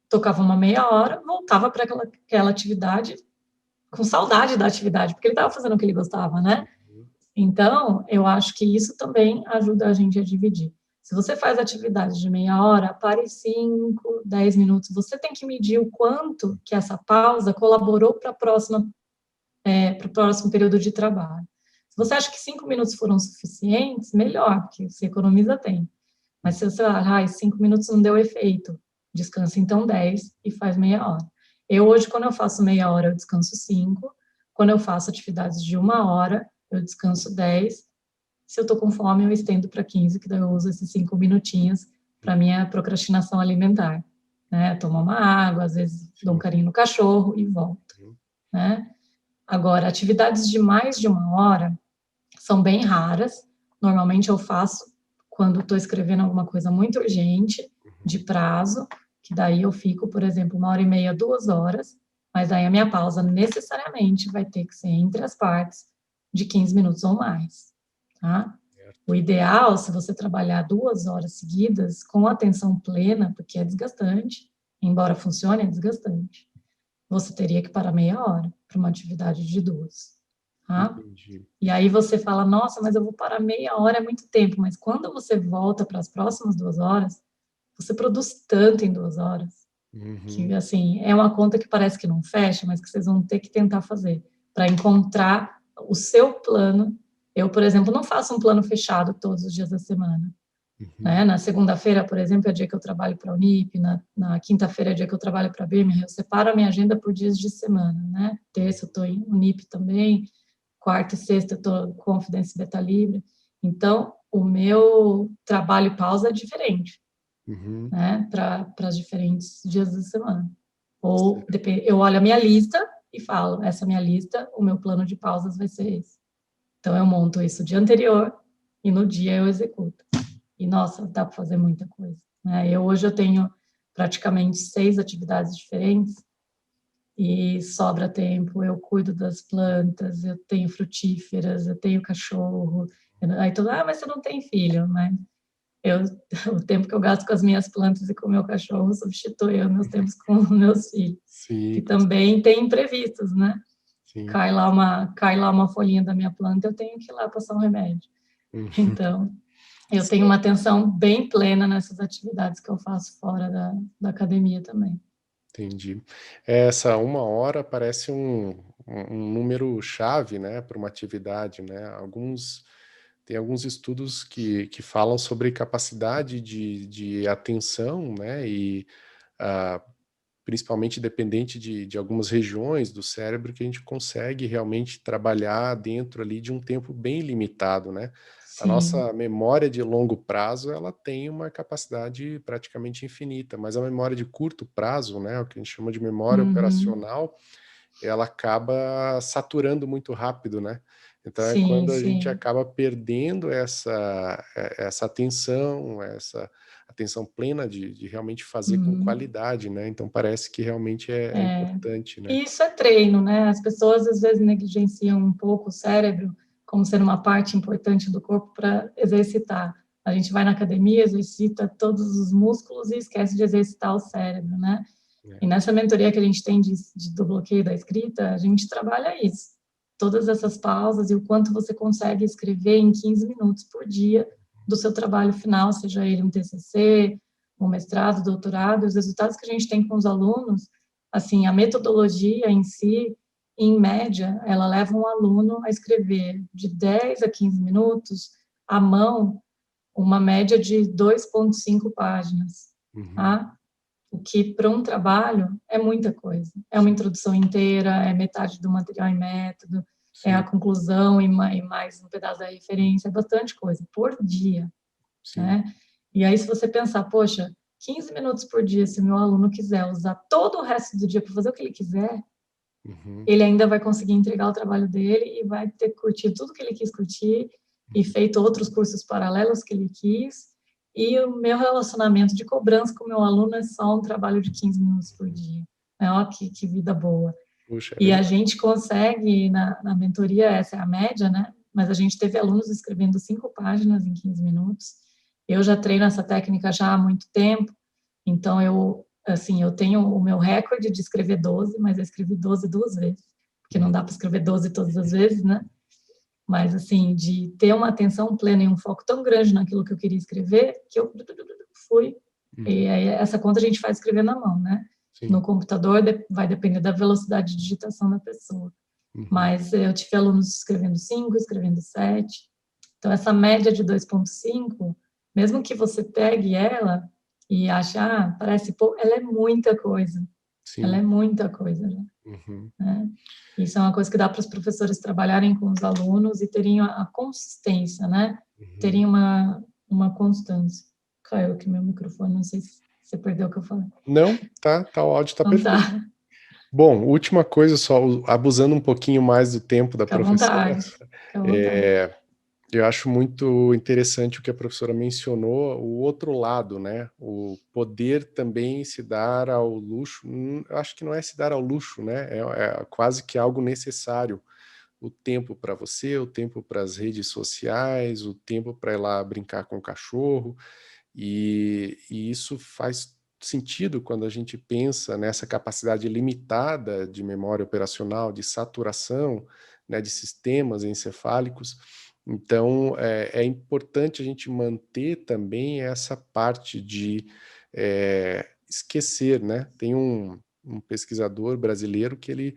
Tocava uma meia hora, voltava para aquela atividade com saudade da atividade, porque ele estava fazendo o que ele gostava, né? Então, eu acho que isso também ajuda a gente a dividir. Se você faz atividade de meia hora, pare 5, 10 minutos. Você tem que medir o quanto que essa pausa colaborou para o próximo período de trabalho. Se você acha que 5 minutos foram suficientes, melhor, porque você economiza tempo. Mas se você acha, 5 minutos não deu efeito, descansa então 10 e faz meia hora. Eu hoje, quando eu faço meia hora, eu descanso 5. Quando eu faço atividades de 1 hora, eu descanso 10. Se eu tô com fome, eu estendo para 15, que daí eu uso esses 5 minutinhos para minha procrastinação alimentar, né? Tomo uma água, às vezes dou um carinho no cachorro e volto, né? Agora, atividades de mais de 1 hora são bem raras. Normalmente eu faço quando estou escrevendo alguma coisa muito urgente, de prazo, que daí eu fico, por exemplo, 1 hora e meia, 2 horas, mas aí a minha pausa necessariamente vai ter que ser entre as partes de 15 minutos ou mais, tá? O ideal, se você trabalhar 2 horas seguidas, com atenção plena, porque é desgastante, embora funcione, é desgastante, você teria que parar meia hora para uma atividade de 2, tá? Entendi. E aí você fala, nossa, mas eu vou parar meia hora, é muito tempo. Mas quando você volta para as próximas 2 horas, você produz tanto em 2 horas, que, assim, é uma conta que parece que não fecha, mas que vocês vão ter que tentar fazer, para encontrar o seu plano. Eu, por exemplo, não faço um plano fechado todos os dias da semana, né? Na segunda-feira, por exemplo, é dia que eu trabalho para a Unip, na quinta-feira é dia que eu trabalho para a Birmingham, eu separo a minha agenda por dias de semana, né? Terça eu estou em Unip também, quarta e sexta eu estou Confidence Beta Libre. Então, o meu trabalho e pausa é diferente, né? Para os diferentes dias da semana. Ou eu olho a minha lista e falo, essa é a minha lista, o meu plano de pausas vai ser esse. Então, eu monto isso o dia anterior e no dia eu executo. E, nossa, dá para fazer muita coisa, né? Hoje eu tenho praticamente 6 atividades diferentes e sobra tempo, eu cuido das plantas, eu tenho frutíferas, eu tenho cachorro. Aí todo, mas você não tem filho, mas eu, o tempo que eu gasto com as minhas plantas e com o meu cachorro substitui os meus tempos com os meus filhos, Sim, que também tem imprevistos, né? sim. Cai lá uma folhinha da minha planta, eu tenho que ir lá passar um remédio. Então, eu tenho uma atenção bem plena nessas atividades que eu faço fora da academia também. Entendi. Essa 1 hora parece um número chave, né, para uma atividade, né? Tem alguns estudos que falam sobre capacidade de atenção, né, e principalmente dependente de algumas regiões do cérebro que a gente consegue realmente trabalhar dentro ali de um tempo bem limitado, né? A Sim. nossa memória de longo prazo, ela tem uma capacidade praticamente infinita, mas a memória de curto prazo, né, o que a gente chama de memória operacional, ela acaba saturando muito rápido, né? Então é Sim, quando a gente sim. acaba perdendo essa atenção, essa atenção plena de realmente fazer com qualidade, né? Então parece que realmente é importante, né? E isso é treino, né? As pessoas às vezes negligenciam um pouco o cérebro como sendo uma parte importante do corpo para exercitar. A gente vai na academia, exercita todos os músculos e esquece de exercitar o cérebro, né? E nessa mentoria que a gente tem do bloqueio da escrita, a gente trabalha isso. Todas essas pausas e o quanto você consegue escrever em 15 minutos por dia do seu trabalho final, seja ele um TCC, um mestrado, doutorado, os resultados que a gente tem com os alunos, assim, a metodologia em si, em média, ela leva um aluno a escrever de 10 a 15 minutos à mão, uma média de 2,5 páginas, tá? O que, para um trabalho, é muita coisa. É uma introdução inteira, é metade do material e método, é a conclusão e mais um pedaço da referência, é bastante coisa, por dia, né? E aí, se você pensar, poxa, 15 minutos por dia, se o meu aluno quiser usar todo o resto do dia para fazer o que ele quiser, ele ainda vai conseguir entregar o trabalho dele e vai ter curtido tudo que ele quis curtir e feito outros cursos paralelos que ele quis. E o meu relacionamento de cobrança com o meu aluno é só um trabalho de 15 minutos por dia. Ó, que vida boa. Puxa, E a gente consegue, na mentoria, essa é a média, né? Mas a gente teve alunos escrevendo 5 páginas em 15 minutos. Eu já treino essa técnica já há muito tempo, então eu tenho o meu recorde de escrever 12, mas eu escrevi 12 duas vezes, porque não dá para escrever 12 todas as vezes, né? Mas, assim, de ter uma atenção plena e um foco tão grande naquilo que eu queria escrever, que eu fui. E aí, essa conta a gente faz escrever na mão, né? No computador vai depender da velocidade de digitação da pessoa. Mas eu tive alunos escrevendo 5, escrevendo 7. Então, essa média de 2,5, mesmo que você pegue ela e ache, parece pouco, ela é muita coisa. Ela é muita coisa, né? Isso é uma coisa que dá para os professores trabalharem com os alunos e terem a consistência, né? Terem uma constância. Caiu aqui meu microfone, não sei se você perdeu o que eu falei. Não, tá, o áudio tá Então perfeito. tá. Bom, última coisa, só abusando um pouquinho mais do tempo da Fica à professora, vontade. Fica à vontade. eu acho muito interessante o que a professora mencionou, o outro lado, né? O poder também se dar ao luxo, eu acho que não é se dar ao luxo, né? É quase que algo necessário. O tempo para você, o tempo para as redes sociais, o tempo para ir lá brincar com o cachorro, e isso faz sentido quando a gente pensa nessa capacidade limitada de memória operacional, de saturação, né, de sistemas encefálicos. Então, é importante a gente manter também essa parte de esquecer, né? Tem um pesquisador brasileiro que ele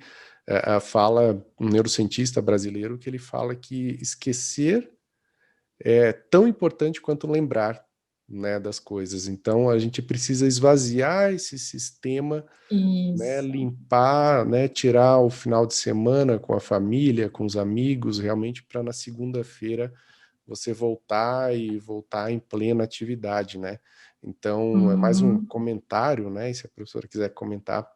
fala, um neurocientista brasileiro, que ele fala que esquecer é tão importante quanto lembrar, né, das coisas. Então, a gente precisa esvaziar esse sistema, né, Isso. limpar, né, tirar o final de semana com a família, com os amigos, realmente para na segunda-feira você voltar em plena atividade, né? Então, é mais um comentário, né? E se a professora quiser comentar,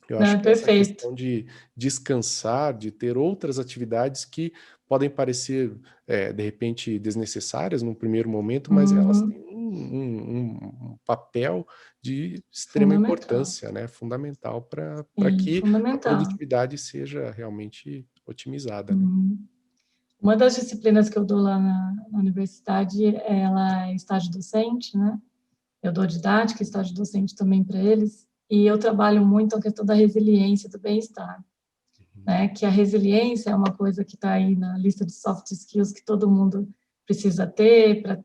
eu Não, acho é que essa perfeito. questão de descansar, de ter outras atividades que podem parecer, de repente, desnecessárias num primeiro momento, mas elas têm um papel de extrema Fundamental. importância, né? Fundamental para Sim, que a fundamental. produtividade seja realmente otimizada, né? Uhum. Uma das disciplinas que eu dou lá na universidade, ela é estágio docente, né? Eu dou didática, estágio docente também para eles, e eu trabalho muito a questão da resiliência, do bem-estar, né? Que a resiliência é uma coisa que está aí na lista de soft skills que todo mundo precisa ter para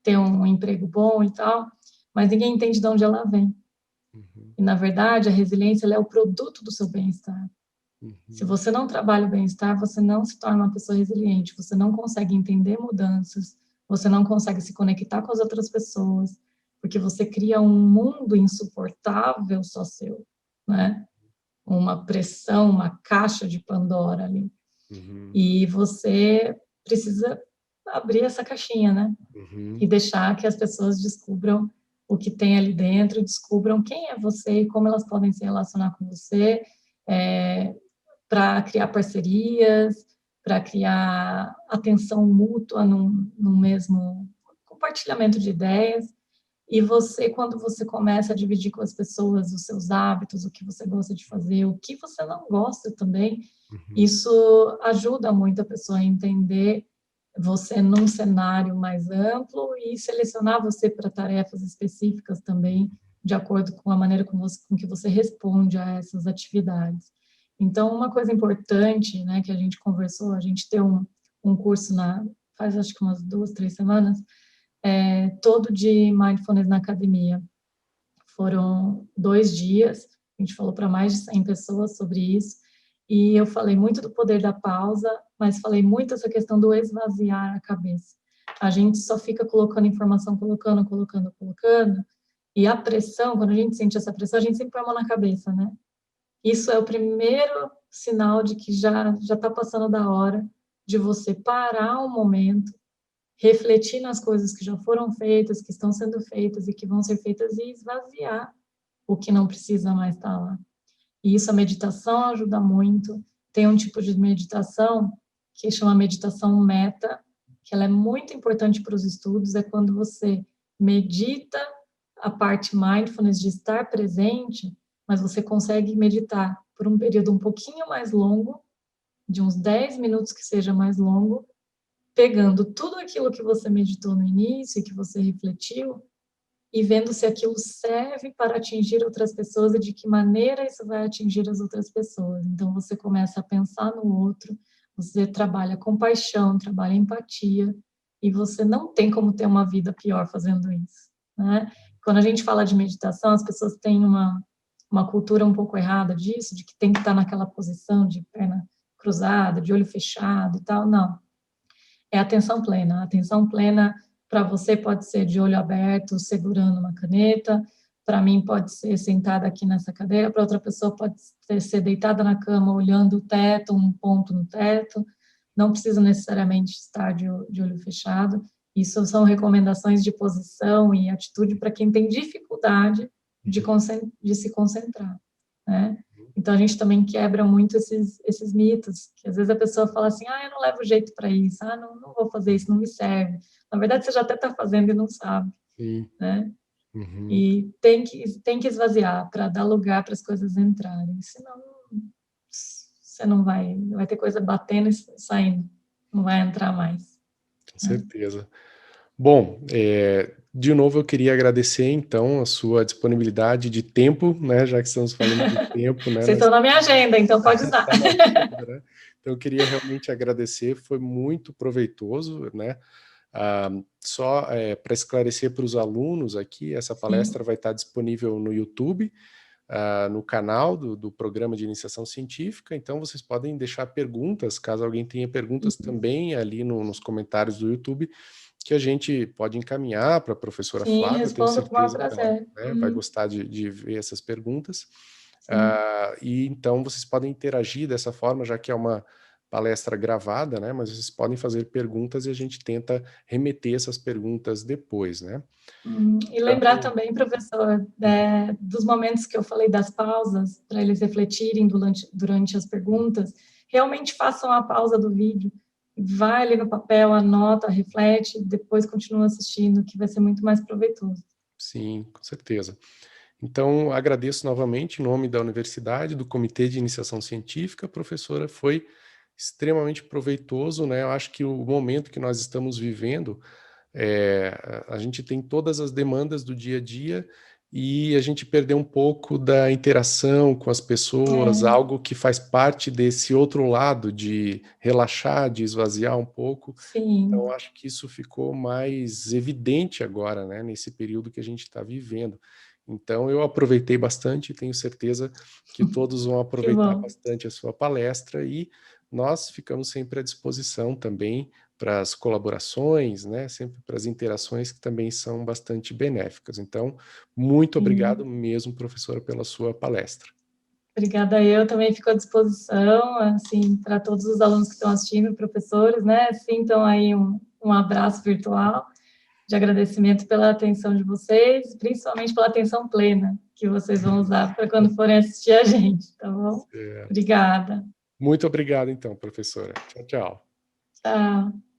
ter um emprego bom e tal, mas ninguém entende de onde ela vem. E, na verdade, a resiliência ela é o produto do seu bem-estar. Se você não trabalha o bem-estar, você não se torna uma pessoa resiliente, você não consegue entender mudanças, você não consegue se conectar com as outras pessoas, porque você cria um mundo insuportável só seu, né? Uma pressão, uma caixa de Pandora ali. E você precisa abrir essa caixinha, né? E deixar que as pessoas descubram o que tem ali dentro, descubram quem é você e como elas podem se relacionar com você, para criar parcerias, para criar atenção mútua num mesmo compartilhamento de ideias. E você, quando você começa a dividir com as pessoas os seus hábitos, o que você gosta de fazer, o que você não gosta também, isso ajuda muito a pessoa a entender você num cenário mais amplo e selecionar você para tarefas específicas também, de acordo com a maneira com que você responde a essas atividades. Então, uma coisa importante, né, que a gente conversou, a gente tem um curso faz acho que umas 2, 3 semanas, todo de mindfulness na academia. Foram 2 dias, a gente falou para mais de 100 pessoas sobre isso, e eu falei muito do poder da pausa, mas falei muito essa questão do esvaziar a cabeça. a gente só fica colocando informação, colocando, e a pressão, quando a gente sente essa pressão, a gente sempre põe a mão na cabeça, né? Isso é o primeiro sinal de que já está passando da hora de você parar um momento, refletir nas coisas que já foram feitas, que estão sendo feitas e que vão ser feitas e esvaziar o que não precisa mais estar lá. E isso a meditação ajuda muito. Tem um tipo de meditação que chama meditação meta, que ela é muito importante para os estudos, é quando você medita a parte mindfulness de estar presente, mas você consegue meditar por um período um pouquinho mais longo, de uns 10 minutos que seja mais longo, pegando tudo aquilo que você meditou no início e que você refletiu e vendo se aquilo serve para atingir outras pessoas e de que maneira isso vai atingir as outras pessoas. Então, você começa a pensar no outro, você trabalha compaixão, trabalha empatia, e você não tem como ter uma vida pior fazendo isso, né? Quando a gente fala de meditação, as pessoas têm uma cultura um pouco errada disso, de que tem que estar naquela posição de perna cruzada, de olho fechado e tal. Não. É atenção plena. A atenção plena para você pode ser de olho aberto, segurando uma caneta. Para mim pode ser sentada aqui nessa cadeira. Para outra pessoa pode ser deitada na cama, olhando o teto, um ponto no teto. Não precisa necessariamente estar de olho fechado. Isso são recomendações de posição e atitude para quem tem dificuldade de se concentrar, né? Então, a gente também quebra muito esses mitos, que às vezes a pessoa fala assim, eu não levo jeito para isso, não vou fazer isso, não me serve. Na verdade, você já até está fazendo e não sabe, Sim. né? Uhum. E tem que esvaziar para dar lugar para as coisas entrarem, senão você não vai ter coisa batendo e saindo, não vai entrar mais. Com certeza. Bom, de novo eu queria agradecer, então, a sua disponibilidade de tempo, né, já que estamos falando de tempo, né? Vocês estão na minha agenda, então pode usar. Tá na agenda, né? Então, eu queria realmente agradecer, foi muito proveitoso, né? Só para esclarecer para os alunos aqui, essa palestra vai estar disponível no YouTube, no canal do Programa de Iniciação Científica, então vocês podem deixar perguntas, caso alguém tenha perguntas também ali nos comentários do YouTube, que a gente pode encaminhar para a professora Flávia, eu tenho respondo com o maior certeza que ela, prazer. né, vai gostar de ver essas perguntas. E então vocês podem interagir dessa forma, já que é uma palestra gravada, né? Mas vocês podem fazer perguntas e a gente tenta remeter essas perguntas depois, né? E lembrar também, professor, dos momentos que eu falei das pausas, para eles refletirem durante as perguntas, realmente façam a pausa do vídeo, vai ali no papel, anota, reflete, depois continua assistindo, que vai ser muito mais proveitoso. Sim, com certeza. Então, agradeço novamente em nome da universidade, do Comitê de Iniciação Científica, professora, foi extremamente proveitoso, né? Eu acho que o momento que nós estamos vivendo, a gente tem todas as demandas do dia a dia e a gente perdeu um pouco da interação com as pessoas, algo que faz parte desse outro lado de relaxar, de esvaziar um pouco. Sim. Então, acho que isso ficou mais evidente agora, né? Nesse período que a gente está vivendo. Então, eu aproveitei bastante e tenho certeza que todos vão aproveitar bastante a sua palestra e nós ficamos sempre à disposição também para as colaborações, né? Sempre para as interações que também são bastante benéficas. Então, muito obrigado mesmo, professora, pela sua palestra. Obrigada, eu também fico à disposição, assim, para todos os alunos que estão assistindo, professores, né? Sintam aí um abraço virtual de agradecimento pela atenção de vocês, principalmente pela atenção plena que vocês vão usar para quando forem assistir a gente, tá bom? Obrigada. Muito obrigado, então, professora. Tchau, tchau. Tchau.